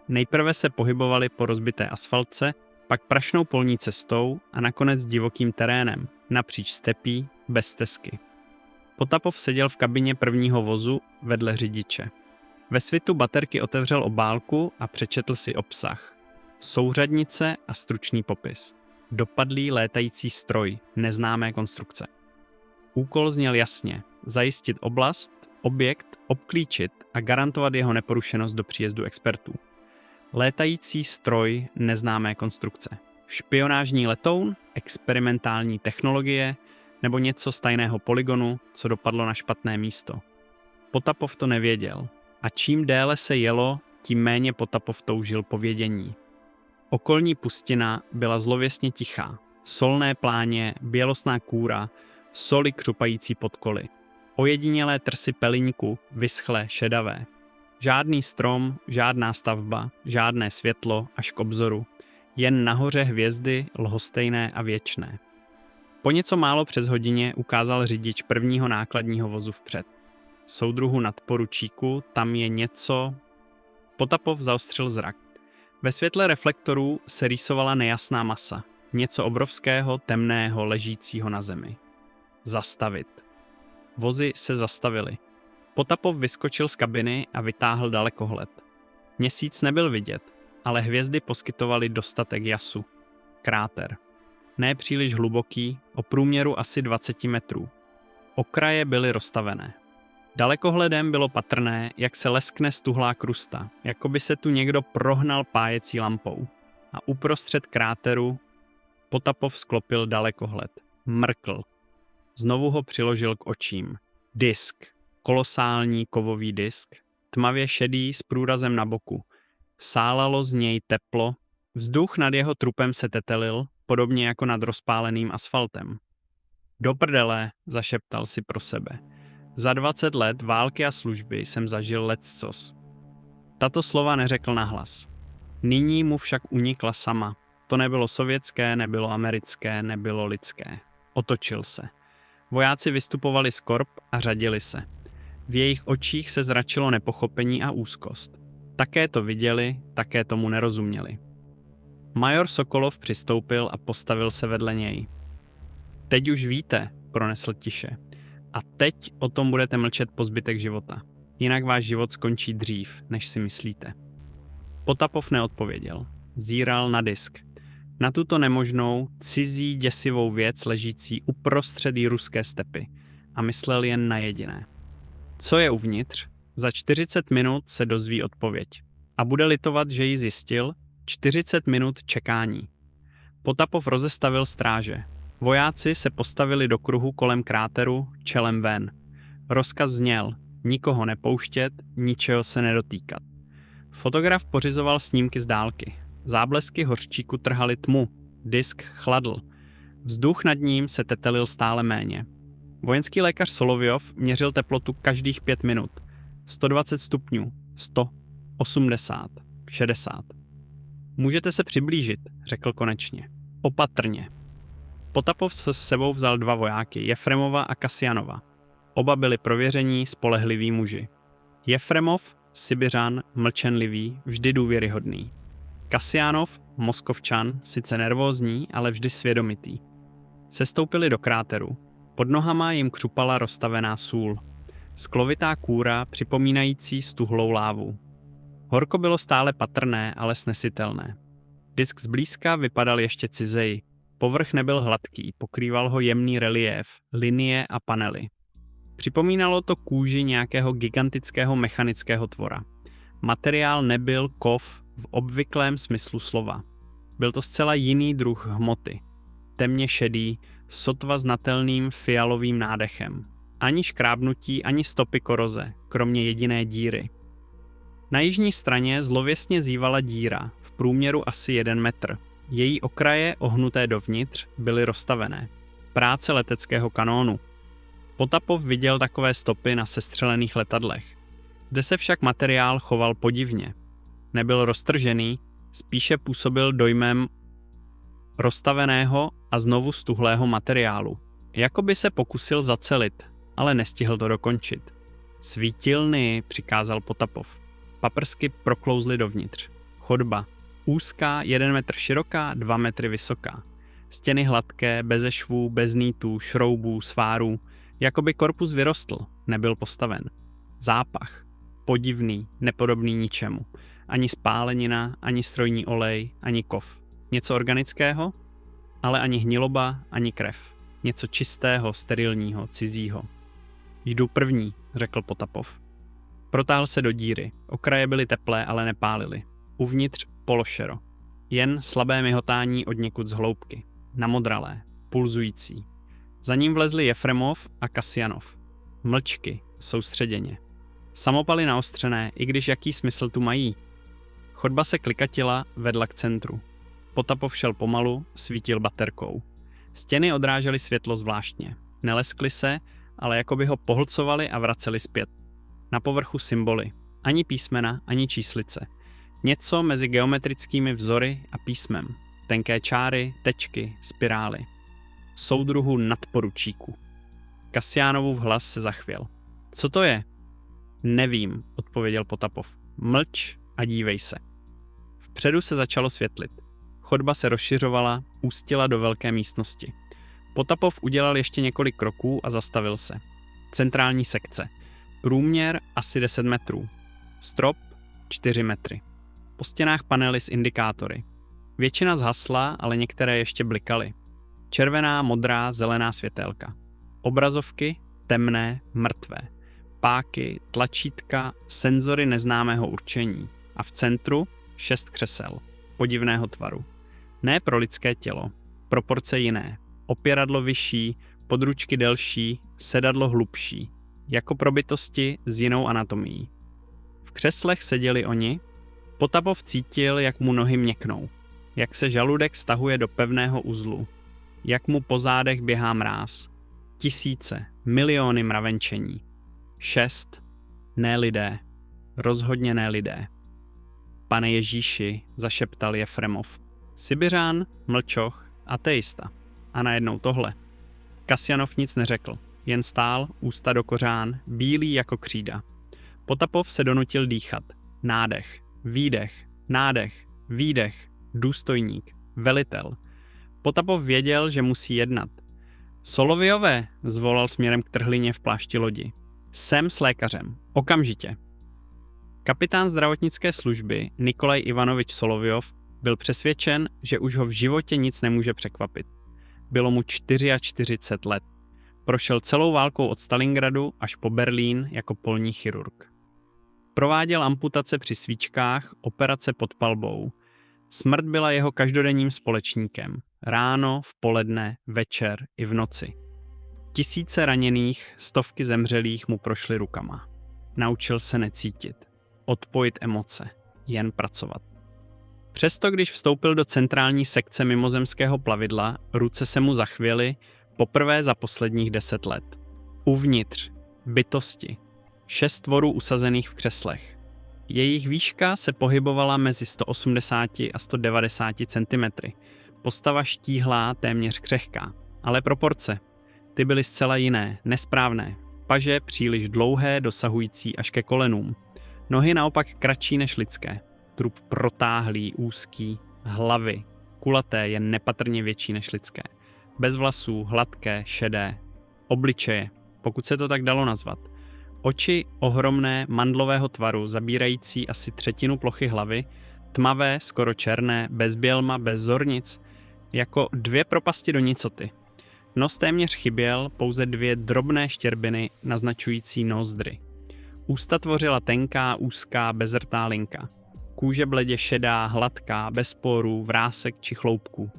Nejprve se pohybovali po rozbité asfaltce, pak prašnou polní cestou a nakonec divokým terénem, napříč stepí, bez stezky. Potapov seděl v kabině prvního vozu vedle řidiče. Ve svitu baterky otevřel obálku a přečetl si obsah. Souřadnice a stručný popis. Dopadlý létající stroj, neznámé konstrukce. Úkol zněl jasně, zajistit oblast, objekt, obklíčit a garantovat jeho neporušenost do příjezdu expertů. Létající stroj, neznámé konstrukce. Špionážní letoun, experimentální technologie nebo něco z tajného polygonu, co dopadlo na špatné místo. Potapov to nevěděl a čím déle se jelo, tím méně Potapov toužil po vědění. Okolní pustina byla zlověsně tichá. Solné pláně, bělostná kůra, soli křupající pod koly. Ojedinělé trsy peliňku, vyschlé, šedavé. Žádný strom, žádná stavba, žádné světlo až k obzoru. Jen nahoře hvězdy, lhostejné a věčné. Po něco málo přes hodině ukázal řidič prvního nákladního vozu vpřed. Soudruhu nadporučíku, tam je něco... Potapov zaostřil zrak. Ve světle reflektorů se rýsovala nejasná masa. Něco obrovského, temného, ležícího na zemi. Zastavit. Vozy se zastavily. Potapov vyskočil z kabiny a vytáhl dalekohled. Měsíc nebyl vidět, ale hvězdy poskytovaly dostatek jasu. Kráter. Ne příliš hluboký, o průměru asi 20 metrů. Okraje byly roztavené. Dalekohledem bylo patrné, jak se leskne stuhlá krusta, jako by se tu někdo prohnal pájecí lampou. A uprostřed kráteru Potapov sklopil dalekohled. Mrkl. Znovu ho přiložil k očím. Disk. Kolosální kovový disk. Tmavě šedý s průrazem na boku. Sálalo z něj teplo. Vzduch nad jeho trupem se tetelil, podobně jako nad rozpáleným asfaltem. Do prdele, zašeptal si pro sebe. Za 20 let války a služby jsem zažil leccos. Tato slova neřekl nahlas. Nyní mu však unikla sama. To nebylo sovětské, nebylo americké, nebylo lidské. Otočil se. Vojáci vystupovali z korb a řadili se. V jejich očích se zračilo nepochopení a úzkost. Také to viděli, také tomu nerozuměli. Major Sokolov přistoupil a postavil se vedle něj. Teď už víte, pronesl tiše. A teď o tom budete mlčet po zbytek života. Jinak váš život skončí dřív, než si myslíte. Potapov neodpověděl. Zíral na disk. Na tuto nemožnou, cizí, děsivou věc ležící uprostřed ruské stepy a myslel jen na jediné. Co je uvnitř? Za 40 minut se dozví odpověď. A bude litovat, že ji zjistil? 40 minut čekání. Potapov rozestavil stráže. Vojáci se postavili do kruhu kolem kráteru, čelem ven. Rozkaz zněl: nikoho nepouštět, ničeho se nedotýkat. Fotograf pořizoval snímky z dálky. Záblesky hořčíku trhaly tmu. Disk chladl. Vzduch nad ním se tetelil stále méně. Vojenský lékař Solovjov měřil teplotu každých 5 minut. 120 stupňů, 100, 80, 60. Můžete se přiblížit, řekl konečně. Opatrně. Potapov s sebou vzal 2 vojáky, Jefremova a Kasjanova. Oba byli prověření, spolehliví muži. Jefremov, Sibiřan, mlčenlivý, vždy důvěryhodný. Kasjanov, Moskovčan, sice nervózní, ale vždy svědomitý. Sestoupili do kráteru. Pod nohama jim křupala roztavená sůl. Sklovitá kůra připomínající stuhlou lávu. Horko bylo stále patrné, ale snesitelné. Disk zblízka vypadal ještě cizeji. Povrch nebyl hladký, pokrýval ho jemný reliéf, linie a panely. Připomínalo to kůži nějakého gigantického mechanického tvora. Materiál nebyl kov v obvyklém smyslu slova. Byl to zcela jiný druh hmoty. Temně šedý, sotva znatelným fialovým nádechem. Ani škrábnutí, ani stopy koroze, kromě jediné díry. Na jižní straně zlověsně zívala díra, v průměru asi 1 metr. Její okraje, ohnuté dovnitř, byly roztavené. Práce leteckého kanónu. Potapov viděl takové stopy na sestřelených letadlech. Zde se však materiál choval podivně. Nebyl roztržený, spíše působil dojmem roztaveného a znovu stuhlého materiálu. Jakoby se pokusil zacelit, ale nestihl to dokončit. Svítilny, přikázal Potapov. Paprsky proklouzly dovnitř. Chodba. Úzká, 1 metr široká, 2 metry vysoká. Stěny hladké, beze švů, bez nítů, šroubů, svárů. Jakoby korpus vyrostl, nebyl postaven. Zápach. Podivný, nepodobný ničemu. Ani spálenina, ani strojní olej, ani kov. Něco organického? Ale ani hniloba, ani krev. Něco čistého, sterilního, cizího. Jdu první, řekl Potapov. Protáhl se do díry. Okraje byly teplé, ale nepálily. Uvnitř pološero. Jen slabé myhotání od někud z hloubky. Namodralé, pulzující. Za ním vlezli Jefremov a Kasjanov. Mlčky, soustředěně. Samopaly naostřené, i když jaký smysl tu mají. Chodba se klikatila, vedla k centru. Potapov šel pomalu, svítil baterkou. Stěny odrážely světlo zvláštně. Neleskly se, ale jako by ho pohlcovali a vraceli zpět. Na povrchu symboly. Ani písmena, ani číslice. Něco mezi geometrickými vzory a písmem. Tenké čáry, tečky, spirály. Soudruhu nadporučíku. Kasjánovův hlas se zachvěl. Co to je? Nevím, odpověděl Potapov. Mlč a dívej se. Vpředu se začalo světlit. Chodba se rozšiřovala, ústila do velké místnosti. Potapov udělal ještě několik kroků a zastavil se. Centrální sekce. Průměr asi 10 metrů. Strop 4 metry. Po stěnách panely s indikátory. Většina zhasla, ale některé ještě blikaly. Červená, modrá, zelená světélka. Obrazovky temné, mrtvé. Páky, tlačítka, senzory neznámého určení. A v centru 6 křesel. Podivného tvaru. Ne pro lidské tělo. Proporce jiné. Opěradlo vyšší, područky delší, sedadlo hlubší. Jako pro bytosti s jinou anatomií. V křeslech seděli oni. Potapov cítil, jak mu nohy měknou. Jak se žaludek stahuje do pevného uzlu. Jak mu po zádech běhá mráz. Tisíce, miliony mravenčení. 6. Ne lidé. Rozhodně ne lidé. Pane Ježíši, zašeptal Jefremov. Sibiřán, mlčoch, ateista. A najednou tohle. Kasjanov nic neřekl. Jen stál, ústa do kořán, bílý jako křída. Potapov se donutil dýchat. Nádech, výdech, nádech, výdech, důstojník, velitel. Potapov věděl, že musí jednat. Solovjové, zvolal směrem k trhlině v plášti lodi. Jsem s lékařem. Okamžitě. Kapitán zdravotnické služby Nikolaj Ivanovič Solovjov Byl přesvědčen, že už ho v životě nic nemůže překvapit. Bylo mu 44 let. Prošel celou válkou od Stalingradu až po Berlín jako polní chirurg. Prováděl amputace při svíčkách, operace pod palbou. Smrt byla jeho každodenním společníkem. Ráno, v poledne, večer i v noci. Tisíce raněných, stovky zemřelých mu prošly rukama. Naučil se necítit, odpojit emoce, jen pracovat. Přesto, když vstoupil do centrální sekce mimozemského plavidla, ruce se mu zachvěly poprvé za posledních 10 let. Uvnitř, bytosti, 6 tvorů usazených v křeslech. Jejich výška se pohybovala mezi 180 a 190 cm. Postava štíhlá, téměř křehká. Ale proporce. Ty byly zcela jiné, nesprávné. Paže příliš dlouhé, dosahující až ke kolenům. Nohy naopak kratší než lidské. Trup protáhlý, úzký, hlavy, kulaté, jen nepatrně větší než lidské. Bez vlasů, hladké, šedé. Obličeje, pokud se to tak dalo nazvat. Oči ohromné, mandlového tvaru, zabírající asi 1/3 plochy hlavy, tmavé, skoro černé, bez bělma, bez zornic, jako 2 propasti do nicoty. Nos téměř chyběl, pouze 2 drobné štěrbiny naznačující nozdry. Ústa tvořila tenká, úzká, bezrtá linka. Kůže bledě šedá, hladká, bez porů, vrásek či chloupků.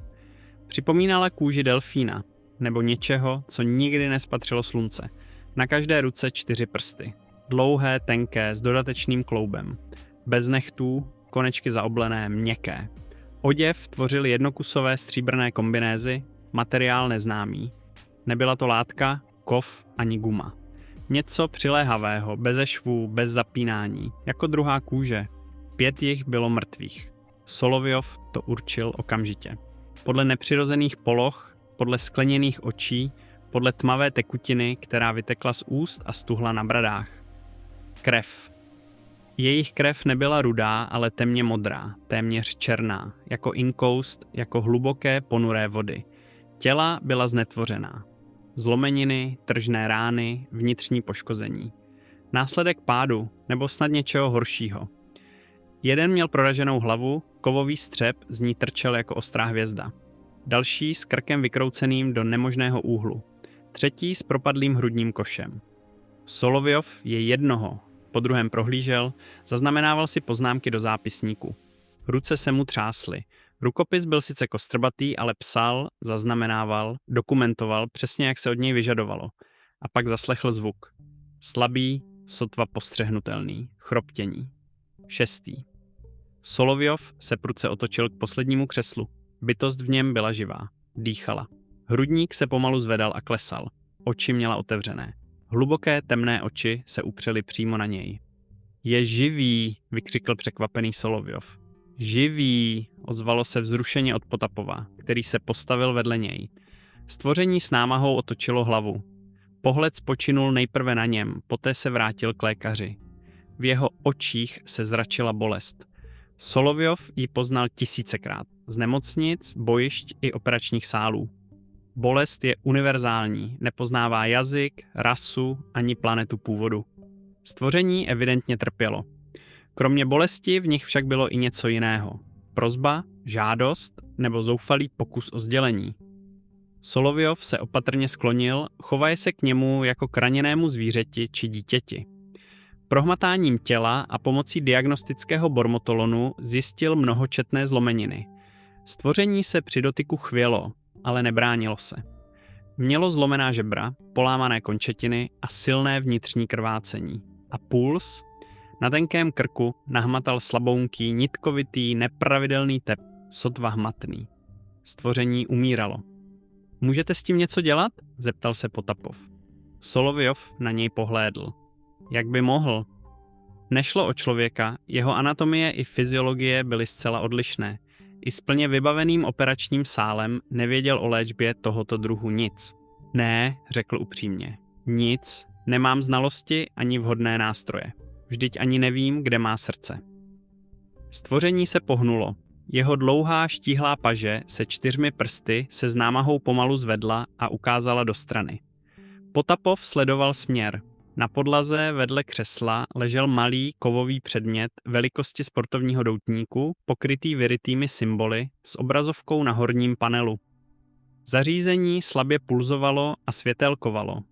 Připomínala kůži delfína, nebo něčeho, co nikdy nespatřilo slunce. Na každé ruce 4 prsty. Dlouhé, tenké, s dodatečným kloubem. Bez nechtů, konečky zaoblené, měkké. Oděv tvořily jednokusové stříbrné kombinézy, materiál neznámý. Nebyla to látka, kov ani guma. Něco přiléhavého, beze švů, bez zapínání, jako druhá kůže. 5 jich bylo mrtvých. Solovjov to určil okamžitě. Podle nepřirozených poloh, podle skleněných očí, podle tmavé tekutiny, která vytekla z úst a stuhla na bradách. Krev. Jejich krev nebyla rudá, ale temně modrá, téměř černá, jako inkoust, jako hluboké ponuré vody. Těla byla znetvořená. Zlomeniny, tržné rány, vnitřní poškození. Následek pádu, nebo snad něčeho horšího. Jeden měl proraženou hlavu, kovový střep z ní trčel jako ostrá hvězda. Další s krkem vykrouceným do nemožného úhlu. Třetí s propadlým hrudním košem. Solovjov je jednoho, po druhém prohlížel, zaznamenával si poznámky do zápisníku. Ruce se mu třásly. Rukopis byl sice kostrbatý, ale psal, zaznamenával, dokumentoval přesně, jak se od něj vyžadovalo. A pak zaslechl zvuk. Slabý, sotva postřehnutelný, chroptění. 6. Solovjov se prudce otočil k poslednímu křeslu. Bytost v něm byla živá. Dýchala. Hrudník se pomalu zvedal a klesal. Oči měla otevřené. Hluboké temné oči se upřely přímo na něj. Je živý, vykřikl překvapený Solovjov. Živý, ozvalo se vzrušeně od Potapova, který se postavil vedle něj. Stvoření s námahou otočilo hlavu. Pohled spočinul nejprve na něm, poté se vrátil k lékaři. V jeho očích se zračila bolest. Solovjov ji poznal 1000krát. Z nemocnic, bojišť i operačních sálů. Bolest je univerzální, nepoznává jazyk, rasu ani planetu původu. Stvoření evidentně trpělo. Kromě bolesti v nich však bylo i něco jiného. Prosba, žádost nebo zoufalý pokus o sdělení. Solovjov se opatrně sklonil, chovaje se k němu jako k raněnému zvířeti či dítěti. Prohmatáním těla a pomocí diagnostického bormotolonu zjistil mnohočetné zlomeniny. Stvoření se při dotyku chvělo, ale nebránilo se. Mělo zlomená žebra, polámané končetiny a silné vnitřní krvácení. A puls? Na tenkém krku nahmatal slabounký, nitkovitý, nepravidelný tep, sotva hmatný. Stvoření umíralo. Můžete s tím něco dělat? Zeptal se Potapov. Solovjov na něj pohlédl. Jak by mohl? Nešlo o člověka, jeho anatomie i fyziologie byly zcela odlišné. I s plně vybaveným operačním sálem nevěděl o léčbě tohoto druhu nic. Ne, řekl upřímně. Nic, nemám znalosti ani vhodné nástroje. Vždyť ani nevím, kde má srdce. Stvoření se pohnulo. Jeho dlouhá štíhlá paže se 4 prsty se s námahou pomalu zvedla a ukázala do strany. Potapov sledoval směr. Na podlaze vedle křesla ležel malý kovový předmět velikosti sportovního doutníku, pokrytý vyrytými symboly s obrazovkou na horním panelu. Zařízení slabě pulzovalo a světelkovalo.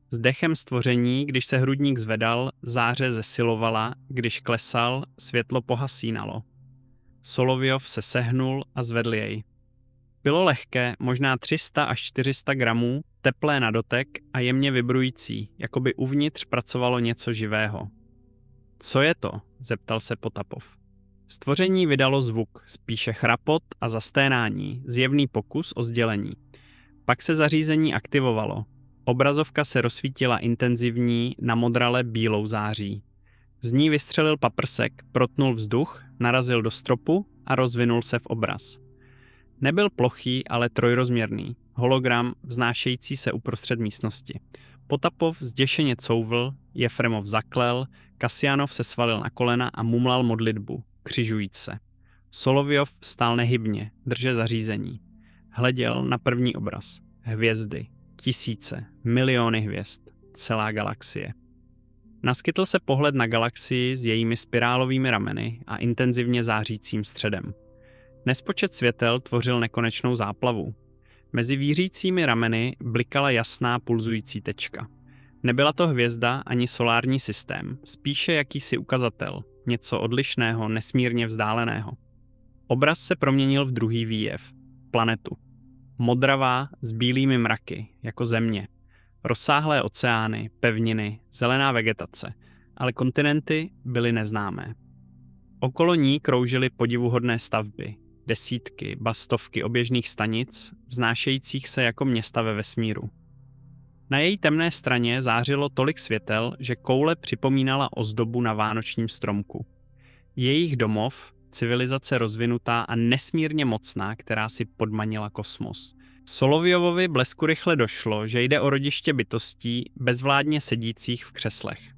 S dechem stvoření, když se hrudník zvedal, záře zesilovala, když klesal, světlo pohasínalo. Solovyov se sehnul a zvedl jej. Bylo lehké, možná 300 až 400 gramů, teplé na dotek a jemně vibrující, jako by uvnitř pracovalo něco živého. Co je to? Zeptal se Potapov. Stvoření vydalo zvuk, spíše chrapot a zasténání, zjevný pokus o sdělení. Pak se zařízení aktivovalo. Obrazovka se rozsvítila intenzivní, namodrale bílou září. Z ní vystřelil paprsek, protnul vzduch, narazil do stropu a rozvinul se v obraz. Nebyl plochý, ale trojrozměrný, hologram vznášející se uprostřed místnosti. Potapov zděšeně couvl, Jefremov zaklel, Kasjanov se svalil na kolena a mumlal modlitbu, křižujíc se. Solovyov stál nehybně, drže zařízení. Hleděl na první obraz. Hvězdy, tisíce, miliony hvězd, celá galaxie. Naskytl se pohled na galaxii s jejími spirálovými rameny a intenzivně zářícím středem. Nespočet světel tvořil nekonečnou záplavu. Mezi vířícími rameny blikala jasná pulzující tečka. Nebyla to hvězda ani solární systém, spíše jakýsi ukazatel, něco odlišného, nesmírně vzdáleného. Obraz se proměnil v druhý výjev, planetu. Modravá s bílými mraky, jako země. Rozsáhlé oceány, pevniny, zelená vegetace, ale kontinenty byly neznámé. Okolo ní kroužily podivuhodné stavby, desítky, ba stovky oběžných stanic, vznášejících se jako města ve vesmíru. Na její temné straně zářilo tolik světel, že koule připomínala ozdobu na vánočním stromku. Jejich domov, civilizace rozvinutá a nesmírně mocná, která si podmanila kosmos. Solovjovovi bleskurychle došlo, že jde o rodiště bytostí bezvládně sedících v křeslech.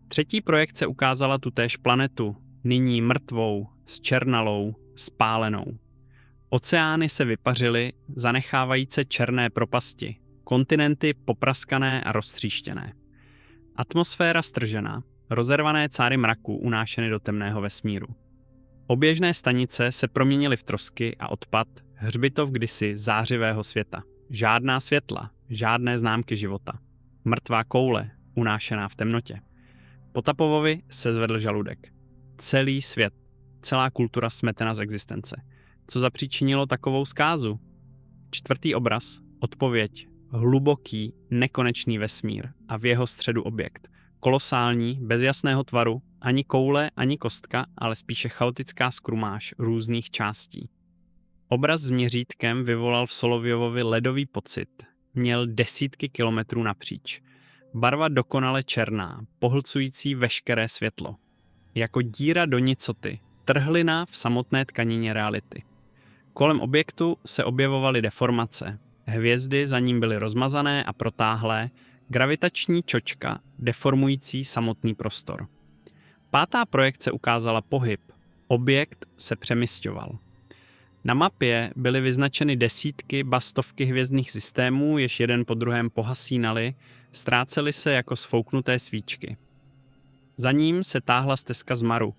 Třetí projekce ukázala tutéž planetu, nyní mrtvou, zčernalou, spálenou. Oceány se vypařily, zanechávajíce černé propasti, kontinenty popraskané a roztříštěné. Atmosféra stržená, rozervané cáry mraků unášeny do temného vesmíru. Oběžné stanice se proměnily v trosky a odpad, hřbitov kdysi zářivého světa. Žádná světla, žádné známky života. Mrtvá koule, unášená v temnotě. Potapovovi se zvedl žaludek. Celý svět, celá kultura smetena z existence. Co zapříčinilo takovou zkázu? Čtvrtý obraz, odpověď, hluboký, nekonečný vesmír a v jeho středu objekt. Kolosální, bez jasného tvaru, ani koule, ani kostka, ale spíše chaotická skrumáž různých částí. Obraz s měřítkem vyvolal v Solovjovovi ledový pocit. Měl desítky kilometrů napříč. Barva dokonale černá, pohlcující veškeré světlo. Jako díra do nicoty, trhlina v samotné tkanině reality. Kolem objektu se objevovaly deformace. Hvězdy za ním byly rozmazané a protáhlé, gravitační čočka deformující samotný prostor. Pátá projekce ukázala pohyb. Objekt se přemisťoval. Na mapě byly vyznačeny desítky, ba stovky hvězdných systémů, jež jeden po druhém pohasínaly, ztrácely se jako sfouknuté svíčky. Za ním se táhla stezka zmaru.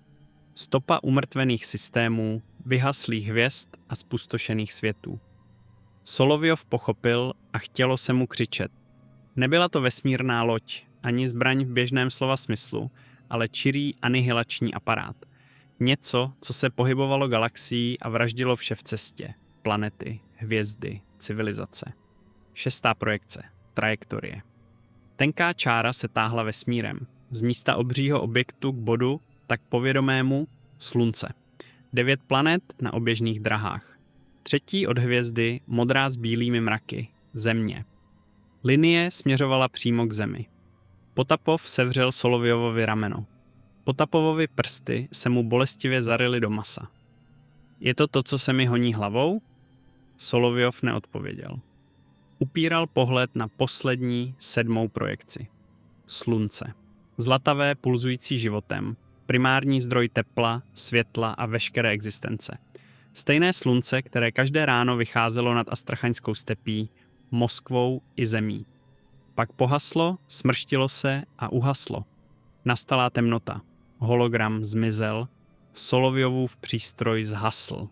Stopa umrtvených systémů, vyhaslých hvězd a spustošených světů. Solovjov pochopil a chtělo se mu křičet. Nebyla to vesmírná loď, ani zbraň v běžném slova smyslu, ale čirý anihilační aparát. Něco, co se pohybovalo galaxií a vraždilo vše v cestě. Planety, hvězdy, civilizace. Šestá projekce. Trajektorie. Tenká čára se táhla vesmírem. Z místa obřího objektu k bodu, tak povědomému, Slunce. 9 planet na oběžných drahách. Třetí od hvězdy, modrá s bílými mraky, Země. Linie směřovala přímo k Zemi. Potapov sevřel Solovjovovi rameno. Potapovovi prsty se mu bolestivě zaryly do masa. Je to to, co se mi honí hlavou? Solovjov neodpověděl. Upíral pohled na poslední 7. projekci. Slunce. Zlatavé, pulzující životem. Primární zdroj tepla, světla a veškeré existence. Stejné slunce, které každé ráno vycházelo nad Astrachaňskou stepí, Moskvou i Zemí. Pak pohaslo, smrštilo se a uhaslo. Nastala temnota. Hologram zmizel, Solovjovův přístroj zhasl.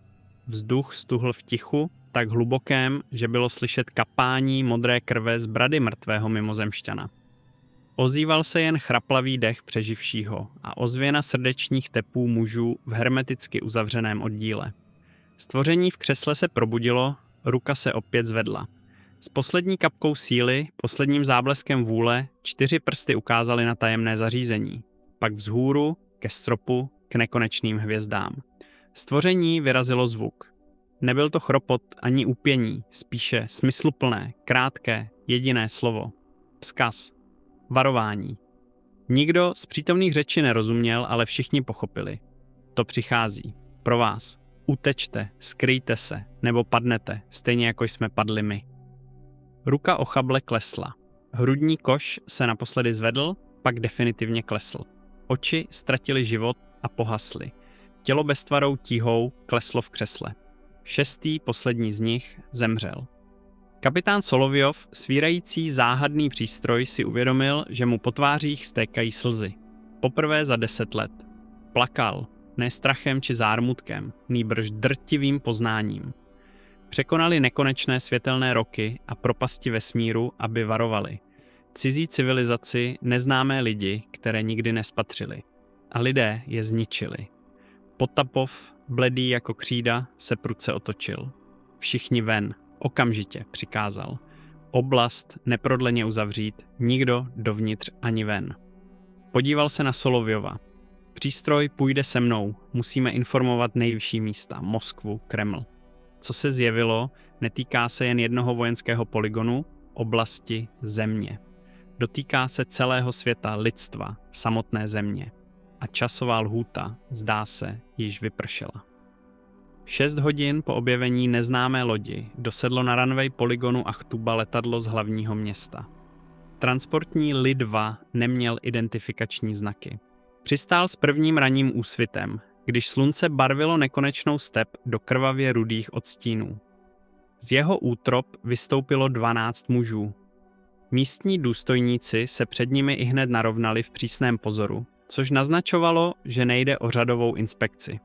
Vzduch stuhl v tichu, tak hlubokém, že bylo slyšet kapání modré krve z brady mrtvého mimozemšťana. Ozýval se jen chraplavý dech přeživšího a ozvěna srdečních tepů mužů v hermeticky uzavřeném oddíle. Stvoření v křesle se probudilo, ruka se opět zvedla. S poslední kapkou síly, posledním zábleskem vůle, 4 prsty ukázaly na tajemné zařízení. Pak vzhůru, ke stropu, k nekonečným hvězdám. Stvoření vyrazilo zvuk. Nebyl to chropot ani úpění, spíše smysluplné, krátké, jediné slovo. Vzkaz. Varování. Nikdo z přítomných řeči nerozuměl, ale všichni pochopili. To přichází. Pro vás. Utečte, skryjte se, nebo padnete, stejně jako jsme padli my. Ruka ochable klesla. Hrudní koš se naposledy zvedl, pak definitivně klesl. Oči ztratily život a pohasly. Tělo beztvarou tíhou kleslo v křesle. 6. poslední z nich zemřel. Kapitán Solovjov, svírající záhadný přístroj, si uvědomil, že mu po tvářích stékají slzy. Poprvé za 10 let. Plakal, ne strachem či zármutkem, nýbrž drtivým poznáním. Překonali nekonečné světelné roky a propasti vesmíru, aby varovali. Cizí civilizaci, neznámé lidi, které nikdy nespatřili. A lidé je zničili. Potapov, bledý jako křída, se prudce otočil. Všichni ven, okamžitě, přikázal. Oblast neprodleně uzavřít, nikdo dovnitř ani ven. Podíval se na Solovjova. Přístroj půjde se mnou, musíme informovat nejvyšší místa, Moskvu, Kreml. Co se zjevilo, netýká se jen jednoho vojenského polygonu, oblasti, země. Dotýká se celého světa, lidstva, samotné země. A časová lhůta, zdá se, již vypršela. 6 hodin po objevení neznámé lodi dosedlo na runway polygonu Achtuba letadlo z hlavního města. Transportní Li-2 neměl identifikační znaky. Přistál s prvním ranním úsvitem, když slunce barvilo nekonečnou step do krvavě rudých odstínů. Z jeho útrop vystoupilo 12 mužů. Místní důstojníci se před nimi ihned narovnali v přísném pozoru, což naznačovalo, že nejde o řadovou inspekci.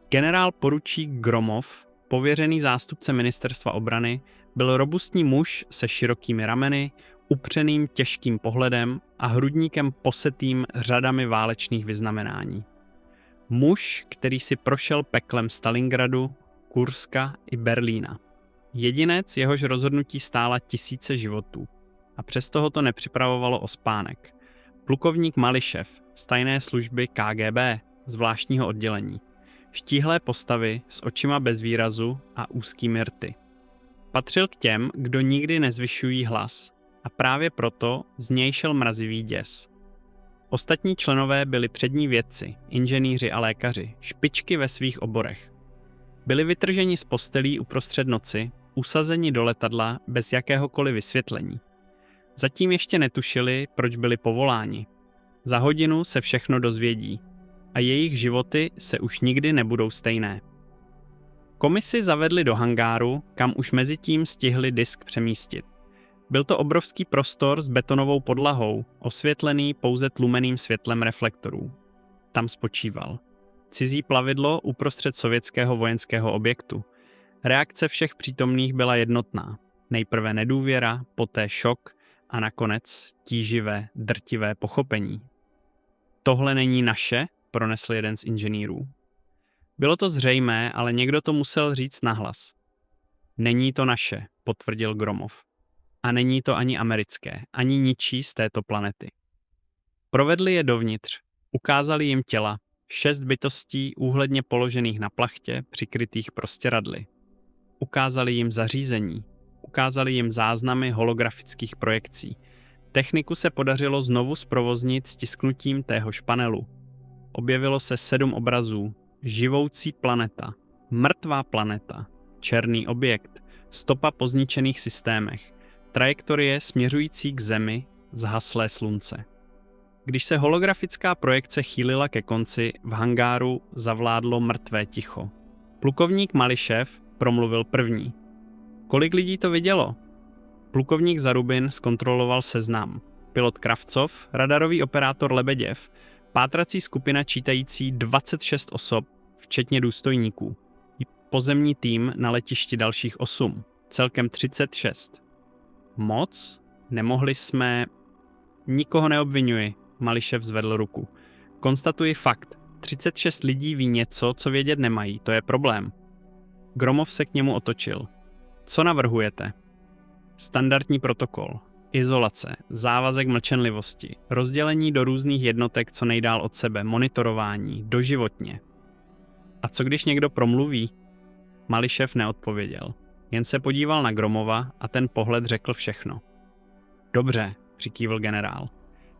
Generál poručík Gromov, pověřený zástupce ministerstva obrany, byl robustní muž se širokými rameny, upřeným těžkým pohledem a hrudníkem posetým řadami válečných vyznamenání. Muž, který si prošel peklem Stalingradu, Kurska i Berlína. Jedinec, jehož rozhodnutí stála tisíce životů. A přesto ho to nepřipravovalo o spánek. Plukovník Mališev z tajné služby KGB, zvláštního oddělení. Štíhlé postavy s očima bez výrazu a úzkými rty. Patřil k těm, kdo nikdy nezvyšují hlas a právě proto z něj šel mrazivý děs. Ostatní členové byli přední vědci, inženýři a lékaři, špičky ve svých oborech. Byli vytrženi z postelí uprostřed noci, usazeni do letadla bez jakéhokoliv vysvětlení. Zatím ještě netušili, proč byli povoláni. Za hodinu se všechno dozvědí a jejich životy se už nikdy nebudou stejné. Komisi zavedli do hangáru, kam už mezitím stihli disk přemístit. Byl to obrovský prostor s betonovou podlahou, osvětlený pouze tlumeným světlem reflektorů. Tam spočíval. Cizí plavidlo uprostřed sovětského vojenského objektu. Reakce všech přítomných byla jednotná. Nejprve nedůvěra, poté šok a nakonec tíživé, drtivé pochopení. Tohle není naše, pronesl jeden z inženýrů. Bylo to zřejmé, ale někdo to musel říct nahlas. Není to naše, potvrdil Gromov. A není to ani americké, ani ničí z této planety. Provedli je dovnitř, ukázali jim těla, 6 bytostí úhledně položených na plachtě, přikrytých prostěradly. Ukázali jim zařízení, ukázali jim záznamy holografických projekcí. Techniku se podařilo znovu zprovoznit stisknutím téhož panelu. Objevilo se 7 obrazů, živoucí planeta, mrtvá planeta, černý objekt, stopa po zničených systémech, trajektorie směřující k Zemi, zhaslé slunce. Když se holografická projekce chýlila ke konci, v hangáru zavládlo mrtvé ticho. Plukovník Mališev promluvil první. Kolik lidí to vidělo? Plukovník Zarubin zkontroloval seznam. Pilot Kravcov, radarový operátor Lebeděv, pátrací skupina čítající 26 osob, včetně důstojníků. Pozemní tým na letišti dalších 8, celkem 36. Moc? Nemohli jsme... Nikoho neobvinuji, Mališev zvedl ruku. Konstatuji fakt. 36 lidí ví něco, co vědět nemají, to je problém. Gromov se k němu otočil. Co navrhujete? Standardní protokol. Izolace, závazek mlčenlivosti, rozdělení do různých jednotek co nejdál od sebe, monitorování, doživotně. A co když někdo promluví? Mališev neodpověděl. Jen se podíval na Gromova a ten pohled řekl všechno. Dobře, přikývl generál.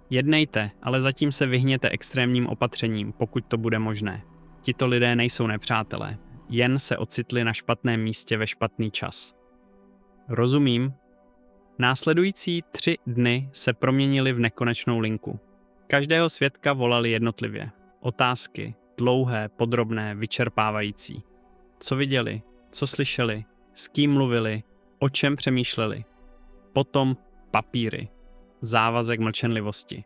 Jednejte, ale zatím se vyhněte extrémním opatřením, pokud to bude možné. Tito lidé nejsou nepřátelé, jen se ocitli na špatném místě ve špatný čas. Rozumím. Následující 3 dny se proměnily v nekonečnou linku. Každého svědka volali jednotlivě. Otázky, dlouhé, podrobné, vyčerpávající. Co viděli, co slyšeli, s kým mluvili, o čem přemýšleli. Potom papíry. Závazek mlčenlivosti.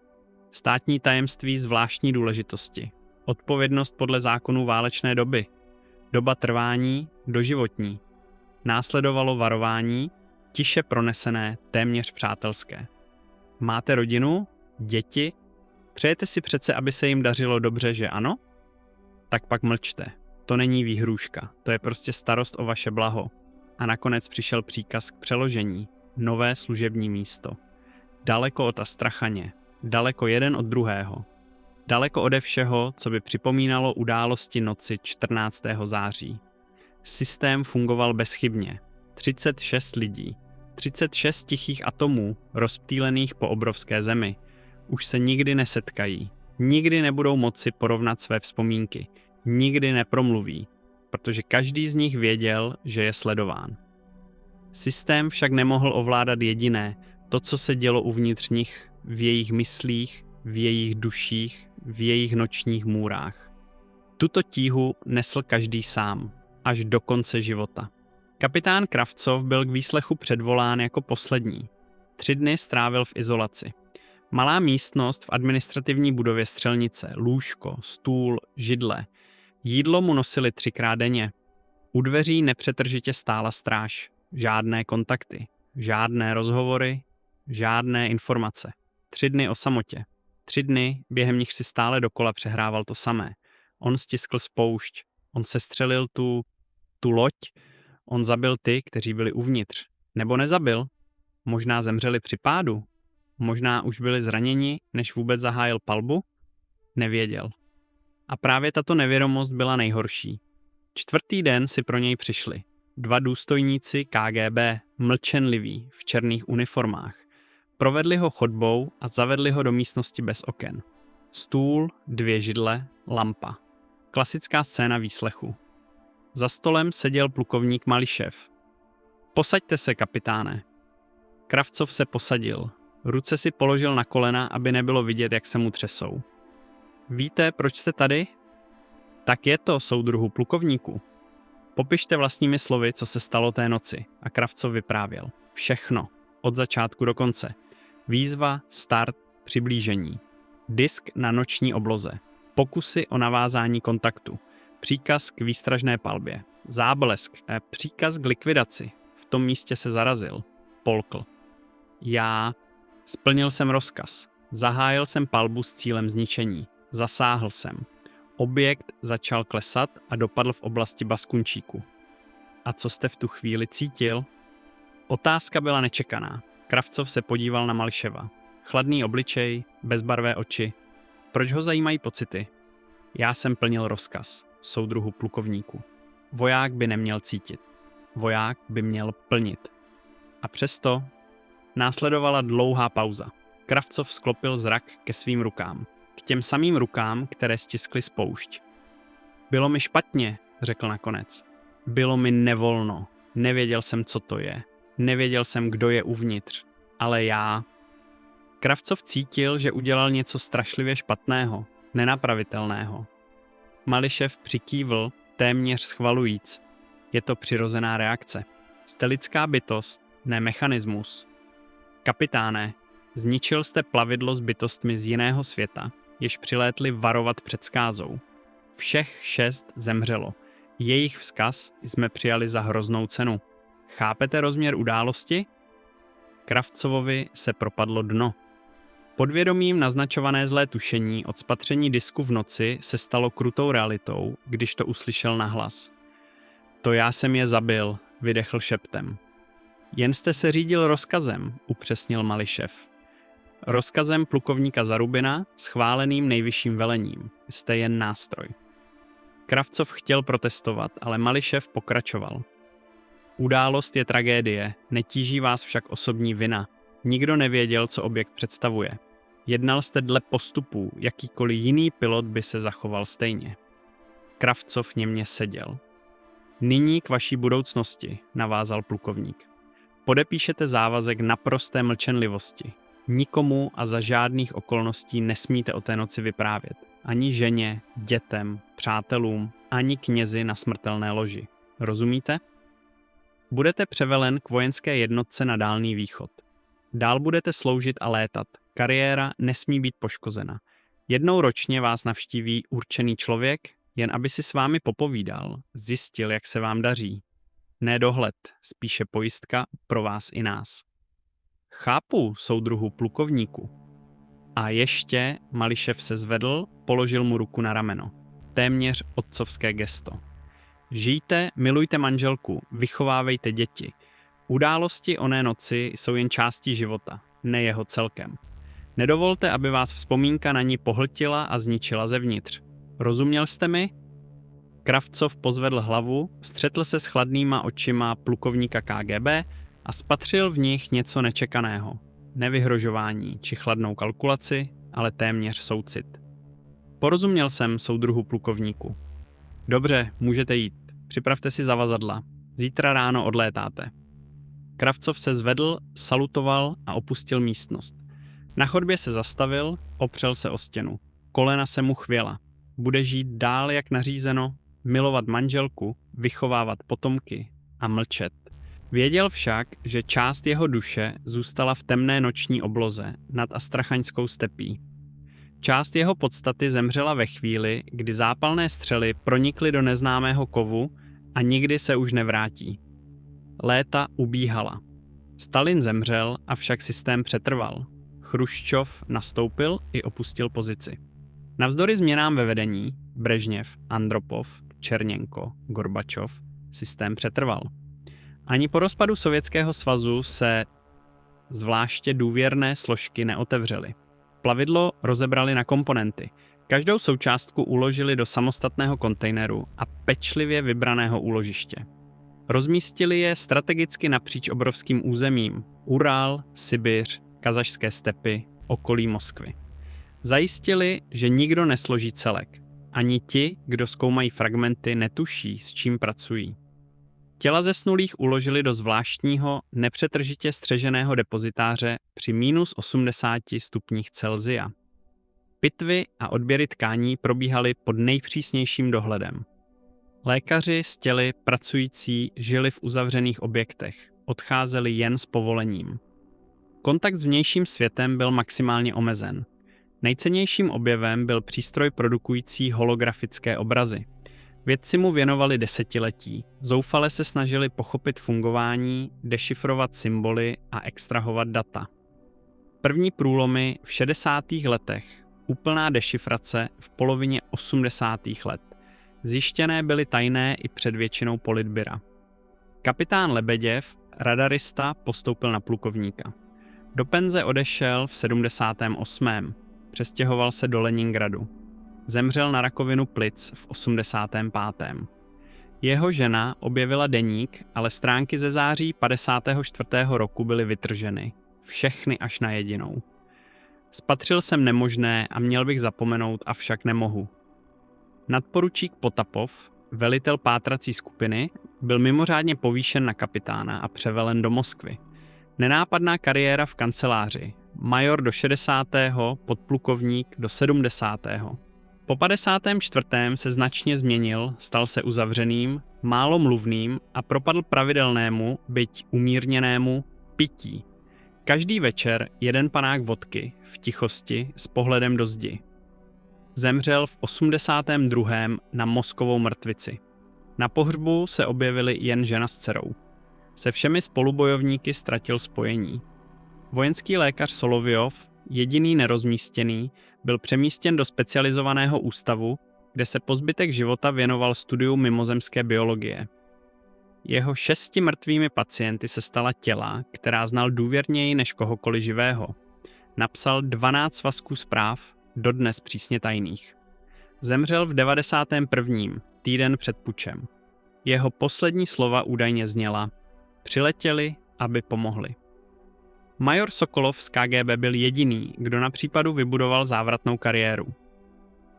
Státní tajemství zvláštní důležitosti. Odpovědnost podle zákonů válečné doby. Doba trvání doživotní. Následovalo varování, tiše pronesené, téměř přátelské. Máte rodinu? Děti? Přejete si přece, aby se jim dařilo dobře, že ano? Tak pak mlčte. To není výhrůžka, to je prostě starost o vaše blaho. A nakonec přišel příkaz k přeložení. Nové služební místo. Daleko od Astrachaně, daleko jeden od druhého. Daleko ode všeho, co by připomínalo události noci 14. září. Systém fungoval bezchybně. 36 lidí, 36 tichých atomů, rozptýlených po obrovské zemi. Už se nikdy nesetkají, nikdy nebudou moci porovnat své vzpomínky, nikdy nepromluví, protože každý z nich věděl, že je sledován. Systém však nemohl ovládat jediné, to, co se dělo uvnitř nich, v jejich myslích, v jejich duších, v jejich nočních můrách. Tuto tíhu nesl každý sám, až do konce života. Kapitán Kravcov byl k výslechu předvolán jako poslední. 3 dny strávil v izolaci. Malá místnost v administrativní budově střelnice, lůžko, stůl, židle. Jídlo mu nosili 3krát denně. U dveří nepřetržitě stála stráž. Žádné kontakty, žádné rozhovory, žádné informace. 3 dny o samotě. 3 dny, během nich si stále dokola přehrával to samé. On stiskl spoušť, on sestřelil tu loď, on zabil ty, kteří byli uvnitř. Nebo nezabil. Možná zemřeli při pádu. Možná už byli zraněni, než vůbec zahájil palbu. Nevěděl. A právě tato nevědomost byla nejhorší. 4. den si pro něj přišli. 2 důstojníci KGB, mlčenliví, v černých uniformách. Provedli ho chodbou a zavedli ho do místnosti bez oken. Stůl, 2 židle, lampa. Klasická scéna výslechu. Za stolem seděl plukovník Mališev. Posaďte se, kapitáne. Kravcov se posadil. Ruce si položil na kolena, aby nebylo vidět, jak se mu třesou. Víte, proč jste tady? Tak je to, soudruhu plukovníku. Popište vlastními slovy, co se stalo té noci. A Kravcov vyprávěl. Všechno. Od začátku do konce. Výzva, start, přiblížení. Disk na noční obloze. Pokusy o navázání kontaktu. Příkaz k výstražné palbě. Záblesk. Příkaz k likvidaci. V tom místě se zarazil. Polkl. Splnil jsem rozkaz. Zahájil jsem palbu s cílem zničení. Zasáhl jsem. Objekt začal klesat a dopadl v oblasti Baskunčíku. A co jste v tu chvíli cítil? Otázka byla nečekaná. Kravcov se podíval na Mališeva. Chladný obličej, bezbarvé oči. Proč ho zajímají pocity? Já jsem plnil rozkaz, soudruhu plukovníku. Voják by neměl cítit. Voják by měl plnit. A přesto následovala dlouhá pauza. Kravcov sklopil zrak ke svým rukám. K těm samým rukám, které stiskly spoušť. Bylo mi špatně, řekl nakonec. Bylo mi nevolno. Nevěděl jsem, co to je. Nevěděl jsem, kdo je uvnitř. Ale já... Kravcov cítil, že udělal něco strašlivě špatného, nenapravitelného. Mališev přikývl, téměř schvalujíc. Je to přirozená reakce. Jste lidská bytost, ne mechanismus. Kapitáne, zničil jste plavidlo s bytostmi z jiného světa, jež přilétli varovat před zkázou. Všech 6 zemřelo. Jejich vzkaz jsme přijali za hroznou cenu. Chápete rozměr události? Kravcovovi se propadlo dno. Podvědomím naznačované zlé tušení od spatření disku v noci se stalo krutou realitou, když to uslyšel nahlas. To já jsem je zabil, vydechl šeptem. Jen jste se řídil rozkazem, upřesnil Mališev. Rozkazem plukovníka Zarubina, schváleným nejvyšším velením. Jste jen nástroj. Kravcov chtěl protestovat, ale Mališev pokračoval. Událost je tragédie, netíží vás však osobní vina. Nikdo nevěděl, co objekt představuje. Jednal jste dle postupů, jakýkoliv jiný pilot by se zachoval stejně. Kravcov němě seděl. Nyní k vaší budoucnosti, navázal plukovník. Podepíšete závazek naprosté mlčenlivosti. Nikomu a za žádných okolností nesmíte o té noci vyprávět. Ani ženě, dětem, přátelům, ani knězi na smrtelné loži. Rozumíte? Budete převelen k vojenské jednotce na Dálný východ. Dál budete sloužit a létat. Kariéra nesmí být poškozena. Jednou ročně vás navštíví určený člověk, jen aby si s vámi popovídal, zjistil, jak se vám daří. Ne dohled, spíše pojistka pro vás i nás. Chápu, soudruhu plukovníku. A ještě Mališev se zvedl, položil mu ruku na rameno. Téměř otcovské gesto. Žijte, milujte manželku, vychovávejte děti. Události oné noci jsou jen částí života, ne jeho celkem. Nedovolte, aby vás vzpomínka na ní pohltila a zničila zevnitř. Rozuměl jste mi? Kravcov pozvedl hlavu, střetl se s chladnýma očima plukovníka KGB a spatřil v nich něco nečekaného. Nevyhrožování či chladnou kalkulaci, ale téměř soucit. Porozuměl jsem, soudruhu plukovníku. Dobře, můžete jít. Připravte si zavazadla. Zítra ráno odlétáte. Kravcov se zvedl, salutoval a opustil místnost. Na chodbě se zastavil, opřel se o stěnu. Kolena se mu chvěla. Bude žít dál jak nařízeno, milovat manželku, vychovávat potomky a mlčet. Věděl však, že část jeho duše zůstala v temné noční obloze nad Astrachaňskou stepí. Část jeho podstaty zemřela ve chvíli, kdy zápalné střely pronikly do neznámého kovu a nikdy se už nevrátí. Léta ubíhala. Stalin zemřel, avšak systém přetrval. Chruščov nastoupil i opustil pozici. Navzdory změnám ve vedení Brežněv, Andropov, Černěnko, Gorbačov systém přetrval. Ani po rozpadu Sovětského svazu se zvláště důvěrné složky neotevřely. Plavidlo rozebrali na komponenty. Každou součástku uložili do samostatného kontejneru a pečlivě vybraného úložiště. Rozmístili je strategicky napříč obrovským územím Ural, Sibiř, kazašské stepy, okolí Moskvy. Zajistili, že nikdo nesloží celek. Ani ti, kdo zkoumají fragmenty, netuší, s čím pracují. Těla zesnulých uložili do zvláštního, nepřetržitě střeženého depozitáře při -80 stupních Celsia. Pitvy a odběry tkání probíhaly pod nejpřísnějším dohledem. Lékaři s těly pracující žili v uzavřených objektech, odcházeli jen s povolením. Kontakt s vnějším světem byl maximálně omezen. Nejcennějším objevem byl přístroj produkující holografické obrazy. Vědci mu věnovali desetiletí, zoufale se snažili pochopit fungování, dešifrovat symboly a extrahovat data. První průlomy v 60. letech, úplná dešifrace v polovině 80. let. Zjištěné byly tajné i před většinou politbyra. Kapitán Lebeděv, radarista, postoupil na plukovníka. Do penze odešel v 78. Přestěhoval se do Leningradu. Zemřel na rakovinu plic v 85. Jeho žena objevila deník, ale stránky ze září 54. roku byly vytrženy. Všechny až na jedinou. Spatřil jsem nemožné a měl bych zapomenout, avšak nemohu. Nadporučík Potapov, velitel pátrací skupiny, byl mimořádně povýšen na kapitána a převelen do Moskvy. Nenápadná kariéra v kanceláři. Major do 60., podplukovník do 70. Po 54. se značně změnil, stal se uzavřeným, málo mluvným a propadl pravidelnému, byť umírněnému, pití. Každý večer jeden panák vodky v tichosti s pohledem do zdi. Zemřel v 82. na mozkovou mrtvici. Na pohřbu se objevili jen žena s dcerou. Se všemi spolubojovníky ztratil spojení. Vojenský lékař Solovjov, jediný nerozmístěný, byl přemístěn do specializovaného ústavu, kde se po zbytek života věnoval studiu mimozemské biologie. Jeho 6 mrtvými pacienty se stala těla, která znal důvěrněji než kohokoliv živého. Napsal 12 svazků zpráv, dodnes přísně tajných. Zemřel v 91. týden před pučem. Jeho poslední slova údajně zněla: přiletěli, aby pomohli. Major Sokolov z KGB byl jediný, kdo na případu vybudoval závratnou kariéru.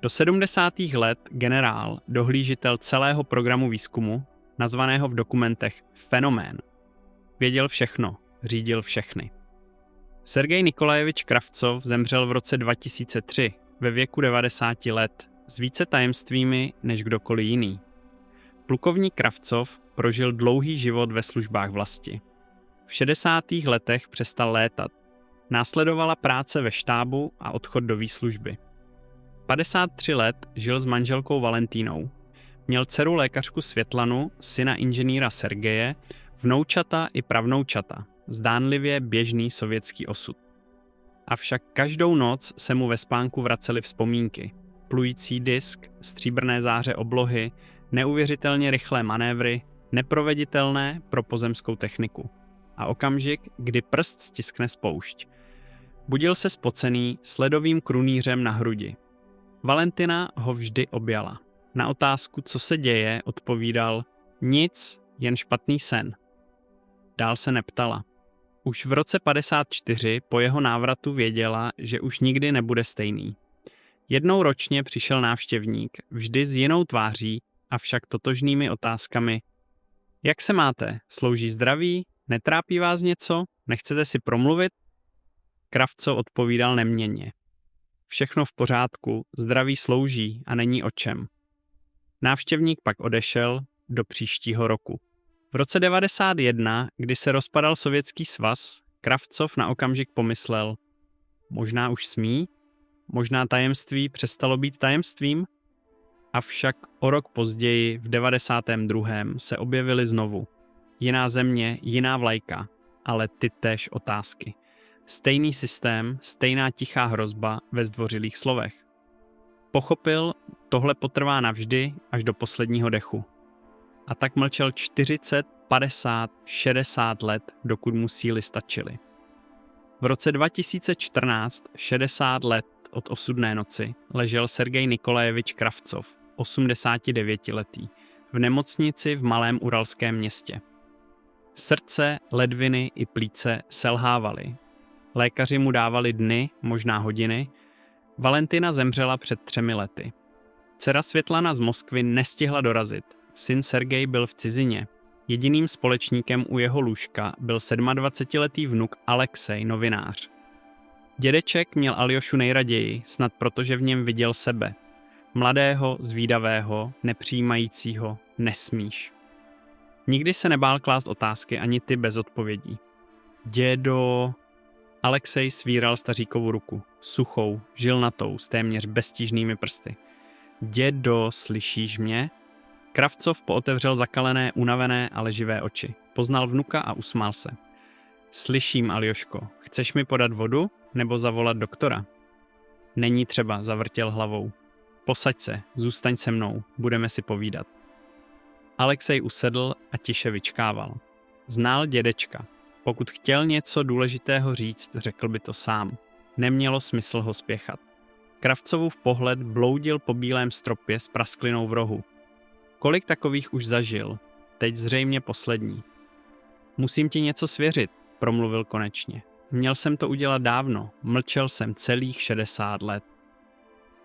Do 70. let generál, dohlížitel celého programu výzkumu, nazvaného v dokumentech Fenomén. Věděl všechno, řídil všechny. Sergej Nikolajevič Kravcov zemřel v roce 2003 ve věku 90 let s více tajemstvími než kdokoliv jiný. Plukovník Kravcov prožil dlouhý život ve službách vlasti. V 60. letech přestal létat. Následovala práce ve štábu a odchod do výslužby. 53 let žil s manželkou Valentínou. Měl dceru lékařku Světlanu, syna inženýra Sergeje, vnoučata i pravnoučata, zdánlivě běžný sovětský osud. Avšak každou noc se mu ve spánku vracely vzpomínky. Plující disk, stříbrné záře oblohy, neuvěřitelně rychlé manévry, neproveditelné pro pozemskou techniku. A okamžik, kdy prst stiskne spoušť. Budil se spocený s ledovým krunýřem na hrudi. Valentina ho vždy objala. Na otázku, co se děje, odpovídal: nic, jen špatný sen. Dál se neptala. Už v roce 54 po jeho návratu věděla, že už nikdy nebude stejný. Jednou ročně přišel návštěvník, vždy s jinou tváří, avšak totožnými otázkami: jak se máte? Slouží zdraví? Netrápí vás něco? Nechcete si promluvit? Kravcov odpovídal neměnně. Všechno v pořádku, zdraví slouží a není o čem. Návštěvník pak odešel do příštího roku. V roce 91, kdy se rozpadal Sovětský svaz, Kravcov na okamžik pomyslel: možná už smí? Možná tajemství přestalo být tajemstvím? Avšak o rok později, v 92. se objevily znovu. Jiná země, jiná vlajka, ale ty též otázky. Stejný systém, stejná tichá hrozba ve zdvořilých slovech. Pochopil, tohle potrvá navždy až do posledního dechu. A tak mlčel 40, 50, 60 let, dokud mu síly stačily. V roce 2014, 60 let od osudné noci, ležel Sergej Nikolajevič Kravcov, 89letý, v nemocnici v malém uralském městě. Srdce, ledviny i plíce selhávaly. Lékaři mu dávali dny, možná hodiny. Valentina zemřela před 3 lety. Dcera Světlana z Moskvy nestihla dorazit. Syn Sergej byl v cizině. Jediným společníkem u jeho lůžka byl 27letý vnuk Alexej, novinář. Dědeček měl Aljošu nejraději, snad protože v něm viděl sebe. Mladého, zvídavého, nepřijímajícího, nesmíš. Nikdy se nebál klást otázky, ani ty bez odpovědí. Dědo... Alexej svíral staříkovu ruku, suchou, žilnatou, s téměř beztížnými prsty. Dědo, slyšíš mě? Kravcov pootevřel zakalené, unavené, ale živé oči. Poznal vnuka a usmál se. Slyším, Aljoško, chceš mi podat vodu nebo zavolat doktora? Není třeba, zavrtěl hlavou. Posaď se, zůstaň se mnou, budeme si povídat. Alexej usedl a tiše vyčkával. Znal dědečka. Pokud chtěl něco důležitého říct, řekl by to sám. Nemělo smysl ho spěchat. Kravcovův pohled bloudil po bílém stropě s prasklinou v rohu. Kolik takových už zažil, teď zřejmě poslední. Musím ti něco svěřit, promluvil konečně. Měl jsem to udělat dávno, mlčel jsem celých 60 let.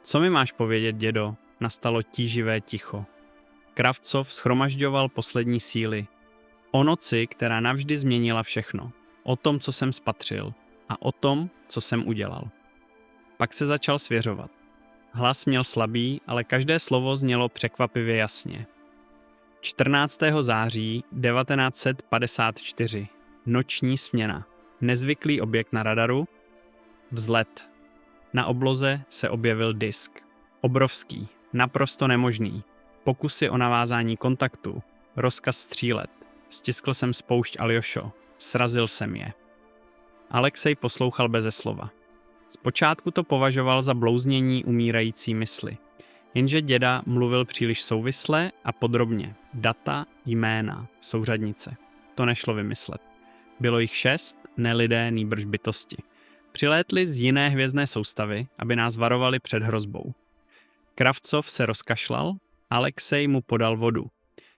Co mi máš povědět, dědo? Nastalo tíživé ticho. Kravcov shromažďoval poslední síly. O noci, která navždy změnila všechno. O tom, co jsem spatřil. A o tom, co jsem udělal. Pak se začal svěřovat. Hlas měl slabý, ale každé slovo znělo překvapivě jasně. 14. září 1954. Noční směna. Nezvyklý objekt na radaru. Vzlet. Na obloze se objevil disk. Obrovský, naprosto nemožný. Pokusy o navázání kontaktu. Rozkaz střílet. Stiskl jsem spoušť, Aljošo. Srazil jsem je. Alexej poslouchal beze slova. Zpočátku to považoval za blouznění umírající mysli. Jenže děda mluvil příliš souvisle a podrobně. Data, jména, souřadnice. To nešlo vymyslet. Bylo jich 6, ne lidé, nýbrž bytosti. Přilétli z jiné hvězdné soustavy, aby nás varovali před hrozbou. Kravcov se rozkašlal, Alexej mu podal vodu.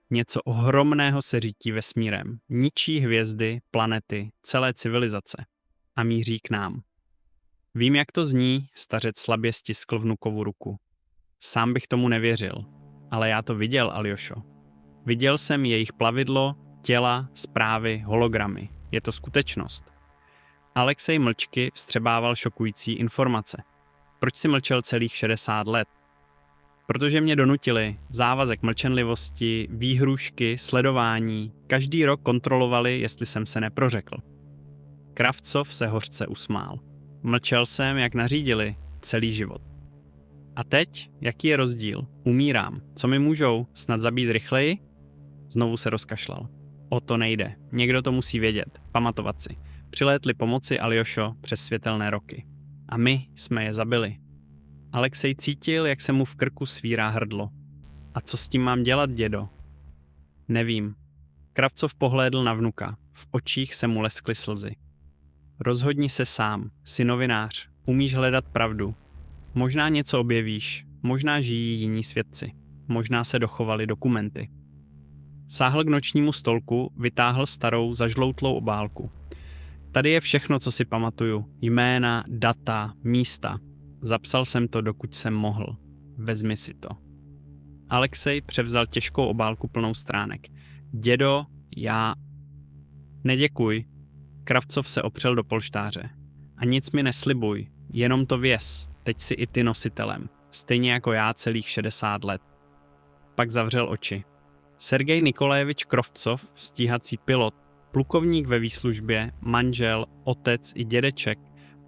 Něco ohromného se řítí vesmírem. Ničí hvězdy, planety, celé civilizace. A míří k nám. Vím, jak to zní, stařec slabě stiskl vnukovu ruku. Sám bych tomu nevěřil, ale já to viděl, Aljošo. Viděl jsem jejich plavidlo, těla, zprávy, hologramy. Je to skutečnost. Alexej mlčky vstřebával šokující informace. Proč si mlčel celých 60 let? Protože mě donutili, závazek mlčenlivosti, výhrůžky, sledování, každý rok kontrolovali, jestli jsem se neprořekl. Kravcov se hořce usmál. Mlčel jsem, jak nařídili, celý život. A teď, jaký je rozdíl? Umírám. Co mi můžou? Snad zabít rychleji? Znovu se rozkašlal. O to nejde. Někdo to musí vědět, pamatovat si. Přilétli pomoci, Aljošo, přes světelné roky. A my jsme je zabili. Alexej cítil, jak se mu v krku svírá hrdlo. A co s tím mám dělat, dědo? Nevím. Kravcov pohlédl na vnuka. V očích se mu leskly slzy. Rozhodni se sám, jsi novinář, umíš hledat pravdu. Možná něco objevíš, možná žijí jiní svědci, možná se dochovaly dokumenty. Sáhl k nočnímu stolku, vytáhl starou, zažloutlou obálku. Tady je všechno, co si pamatuju. Jména, data, místa. Zapsal jsem to, dokud jsem mohl. Vezmi si to. Alexej převzal těžkou obálku plnou stránek. Dědo, já... Neděkuj. Kravcov se opřel do polštáře. A nic mi neslibuj, jenom to věz. Teď si i ty nositelem. Stejně jako já celých 60 let. Pak zavřel oči. Sergej Nikolajevič Kravcov, stíhací pilot, plukovník ve výslužbě, manžel, otec i dědeček,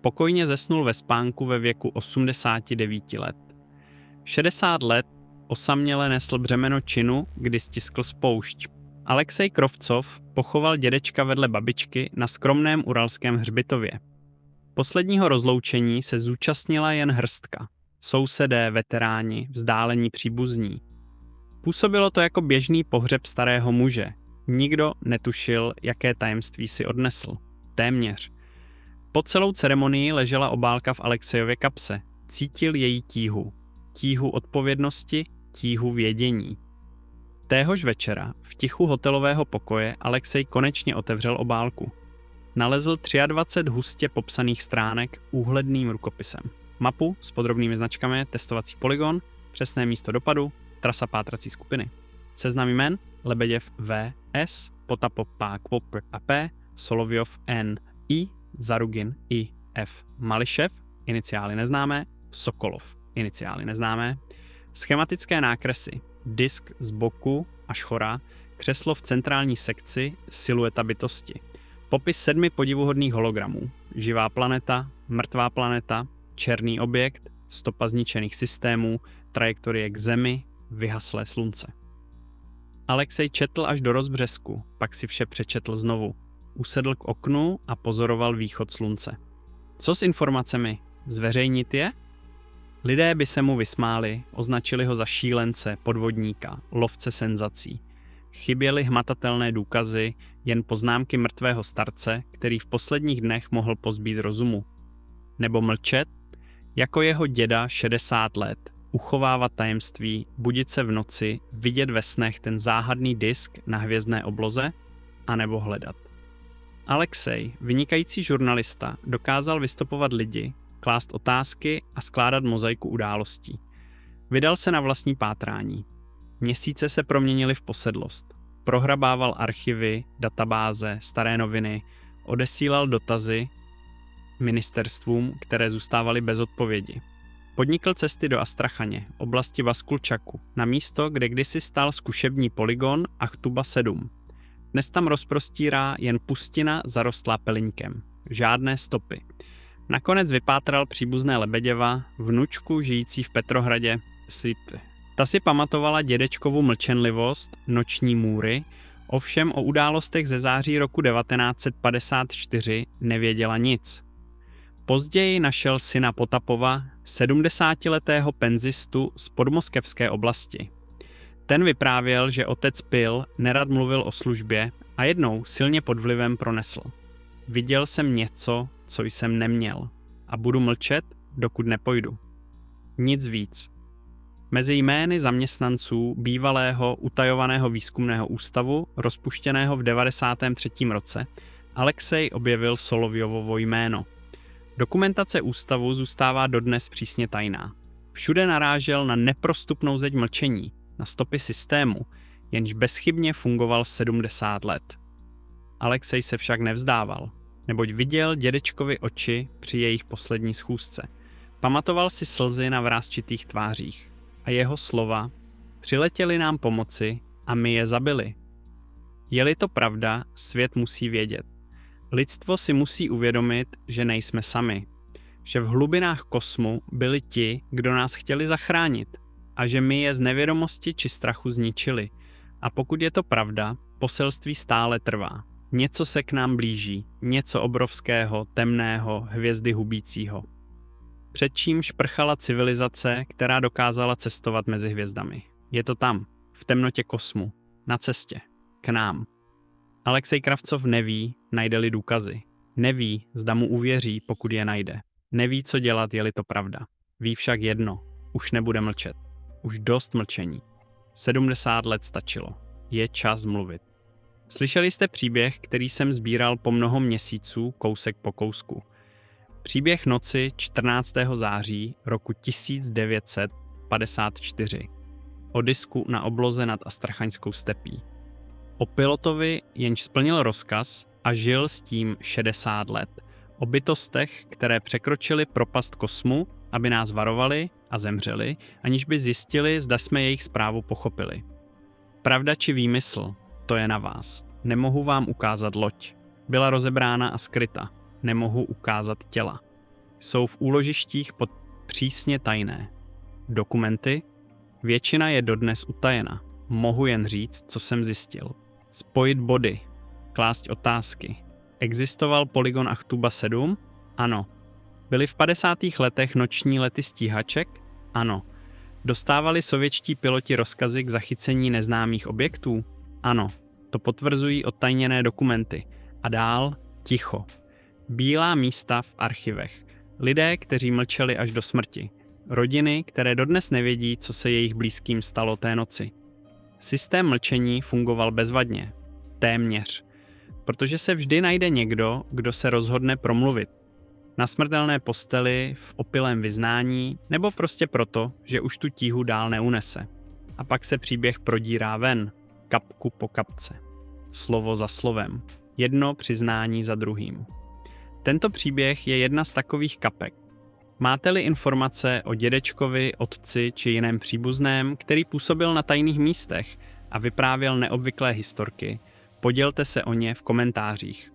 pokojně zesnul ve spánku ve věku 89 let. 60 let osaměle nesl břemeno činu, kdy stiskl spoušť. Alexej Kravcov pochoval dědečka vedle babičky na skromném uralském hřbitově. Posledního rozloučení se zúčastnila jen hrstka. Sousedé, veteráni, vzdálení příbuzní. Působilo to jako běžný pohřeb starého muže. Nikdo netušil, jaké tajemství si odnesl. Téměř. Po celou ceremonii ležela obálka v Alexejově kapse. Cítil její tíhu. Tíhu odpovědnosti, tíhu vědění. Téhož večera v tichu hotelového pokoje Alexej konečně otevřel obálku. Nalezl 23 hustě popsaných stránek úhledným rukopisem. Mapu s podrobnými značkami, testovací polygon, přesné místo dopadu, trasa pátrací skupiny. Seznam jmen Lebeděv V. S., Potapov P. Kvopr a P., Solovjov N. I., Zarugin I. F. Mališev, iniciály neznámé, Sokolov, iniciály neznámé, schematické nákresy, disk z boku až chora, křeslo v centrální sekci, silueta bytosti. Popis 7 podivuhodných hologramů. Živá planeta, mrtvá planeta, černý objekt, stopa zničených systémů, trajektorie k Zemi, vyhaslé slunce. Alexej četl až do rozbřesku, pak si vše přečetl znovu. Usedl k oknu a pozoroval východ slunce. Co s informacemi? Zveřejnit je? Lidé by se mu vysmáli, označili ho za šílence, podvodníka, lovce senzací. Chyběly hmatatelné důkazy, jen poznámky mrtvého starce, který v posledních dnech mohl pozbýt rozumu. Nebo mlčet, jako jeho děda 60 let, uchovávat tajemství, budit se v noci, vidět ve snech ten záhadný disk na hvězdné obloze, anebo hledat. Alexej, vynikající žurnalista, dokázal vystopovat lidi, klást otázky a skládat mozaiku událostí. Vydal se na vlastní pátrání. Měsíce se proměnily v posedlost. Prohrabával archivy, databáze, staré noviny, odesílal dotazy ministerstvům, které zůstávaly bez odpovědi. Podnikl cesty do Astrachaně, oblasti Baskulčaku, na místo, kde kdysi stál zkušební polygon Achtuba 7. Dnes tam rozprostírá jen pustina zarostlá peliňkem. žádné stopy. Nakonec vypátral příbuzné Lebeděva, vnučku žijící v Petrohradě. Ta si pamatovala dědečkovu mlčenlivost, noční můry, ovšem o událostech ze září roku 1954 nevěděla nic. Později našel syna Potapova, 70letého penzistu z podmoskevské oblasti. Ten vyprávěl, že otec pil, nerad mluvil o službě a jednou silně pod vlivem pronesl: Viděl jsem něco, co jsem neměl, a budu mlčet, dokud nepojdu. Nic víc. Mezi jmény zaměstnanců bývalého utajovaného výzkumného ústavu, rozpuštěného v 93. roce, Alexej objevil Solovjovovo jméno. Dokumentace ústavu zůstává dodnes přísně tajná. Všude narážel na neprostupnou zeď mlčení, na stopy systému, jenž bezchybně fungoval 70 let. Alexej se však nevzdával, neboť viděl dědečkovi oči při jejich poslední schůzce. Pamatoval si slzy na vrásčitých tvářích a jeho slova: přiletěli nám pomoci a my je zabili. Je-li to pravda, svět musí vědět. Lidstvo si musí uvědomit, že nejsme sami, že v hlubinách kosmu byli ti, kdo nás chtěli zachránit a že my je z nevědomosti či strachu zničili. A pokud je to pravda, poselství stále trvá. Něco se k nám blíží, něco obrovského, temného, hvězdy hubícího. Před čím šprchala civilizace, která dokázala cestovat mezi hvězdami. Je to tam, v temnotě kosmu, na cestě, k nám. Alexej Kravcov neví, najde-li důkazy. Neví, zda mu uvěří, pokud je najde. Neví, co dělat, je-li to pravda. Ví však jedno, už nebude mlčet. Už dost mlčení. 70 let stačilo. Je čas mluvit. Slyšeli jste příběh, který jsem sbíral po mnoho měsíců, kousek po kousku. Příběh noci 14. září roku 1954. O disku na obloze nad Astrachaňskou stepí. O pilotovi, jenž splnil rozkaz a žil s tím 60 let. O bytostech, které překročily propast kosmu, aby nás varovali a zemřeli, aniž by zjistili, zda jsme jejich zprávu pochopili. Pravda či výmysl, to je na vás. Nemohu vám ukázat loď. Byla rozebrána a skryta. Nemohu ukázat těla. Jsou v úložištích pod přísně tajné. Dokumenty? Většina je dodnes utajena. Mohu jen říct, co jsem zjistil. Spojit body. Klást otázky. Existoval polygon Achtuba 7? Ano. Byly v 50. letech noční lety stíhaček? Ano. Dostávali sovětští piloti rozkazy k zachycení neznámých objektů? Ano. To potvrzují odtajněné dokumenty. A dál ticho. Bílá místa v archivech. Lidé, kteří mlčeli až do smrti. Rodiny, které dodnes nevědí, co se jejich blízkým stalo té noci. Systém mlčení fungoval bezvadně. Téměř. Protože se vždy najde někdo, kdo se rozhodne promluvit. Na smrtelné posteli, v opilém vyznání, nebo prostě proto, že už tu tíhu dál neunese. A pak se příběh prodírá ven, kapku po kapce. Slovo za slovem. Jedno přiznání za druhým. Tento příběh je jedna z takových kapek. Máte-li informace o dědečkovi, otci či jiném příbuzném, který působil na tajných místech a vyprávěl neobvyklé historky, podělte se o ně v komentářích.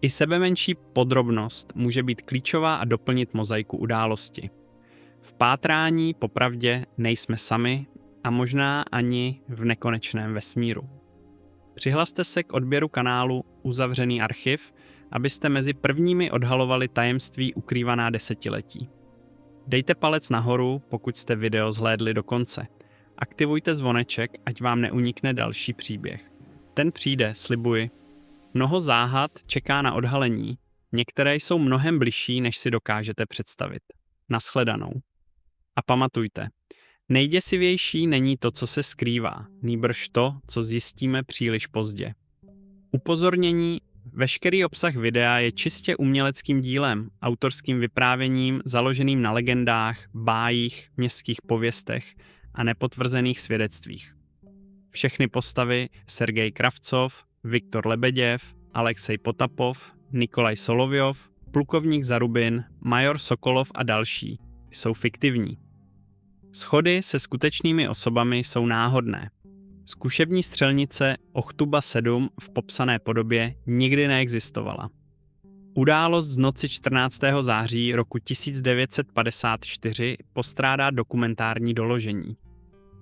I sebemenší podrobnost může být klíčová a doplnit mozaiku události. V pátrání po pravdě nejsme sami a možná ani v nekonečném vesmíru. Přihlaste se k odběru kanálu Uzavřený archiv, abyste mezi prvními odhalovali tajemství ukrývaná desetiletí. Dejte palec nahoru, pokud jste video zhlédli do konce. Aktivujte zvoneček, ať vám neunikne další příběh. Ten přijde, slibuji. Mnoho záhad čeká na odhalení, některé jsou mnohem bližší, než si dokážete představit. Nashledanou. A pamatujte, nejděsivější není to, co se skrývá, nýbrž to, co zjistíme příliš pozdě. Upozornění: veškerý obsah videa je čistě uměleckým dílem, autorským vyprávěním založeným na legendách, bájích, městských pověstech a nepotvrzených svědectvích. Všechny postavy Sergej Kravcov, Viktor Lebeděv, Alexej Potapov, Nikolaj Solovjov, plukovník Zarubin, major Sokolov a další jsou fiktivní. Shody se skutečnými osobami jsou náhodné. Zkušební střelnice Achtuba 7 v popsané podobě nikdy neexistovala. Událost z noci 14. září roku 1954 postrádá dokumentární doložení.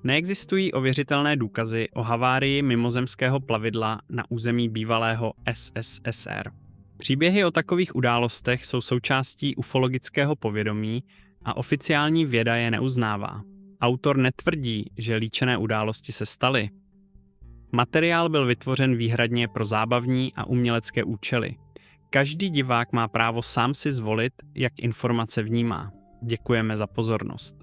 Neexistují ověřitelné důkazy o havárii mimozemského plavidla na území bývalého SSSR. Příběhy o takových událostech jsou součástí ufologického povědomí a oficiální věda je neuznává. Autor netvrdí, že líčené události se staly. Materiál byl vytvořen výhradně pro zábavní a umělecké účely. Každý divák má právo sám si zvolit, jak informace vnímá. Děkujeme za pozornost.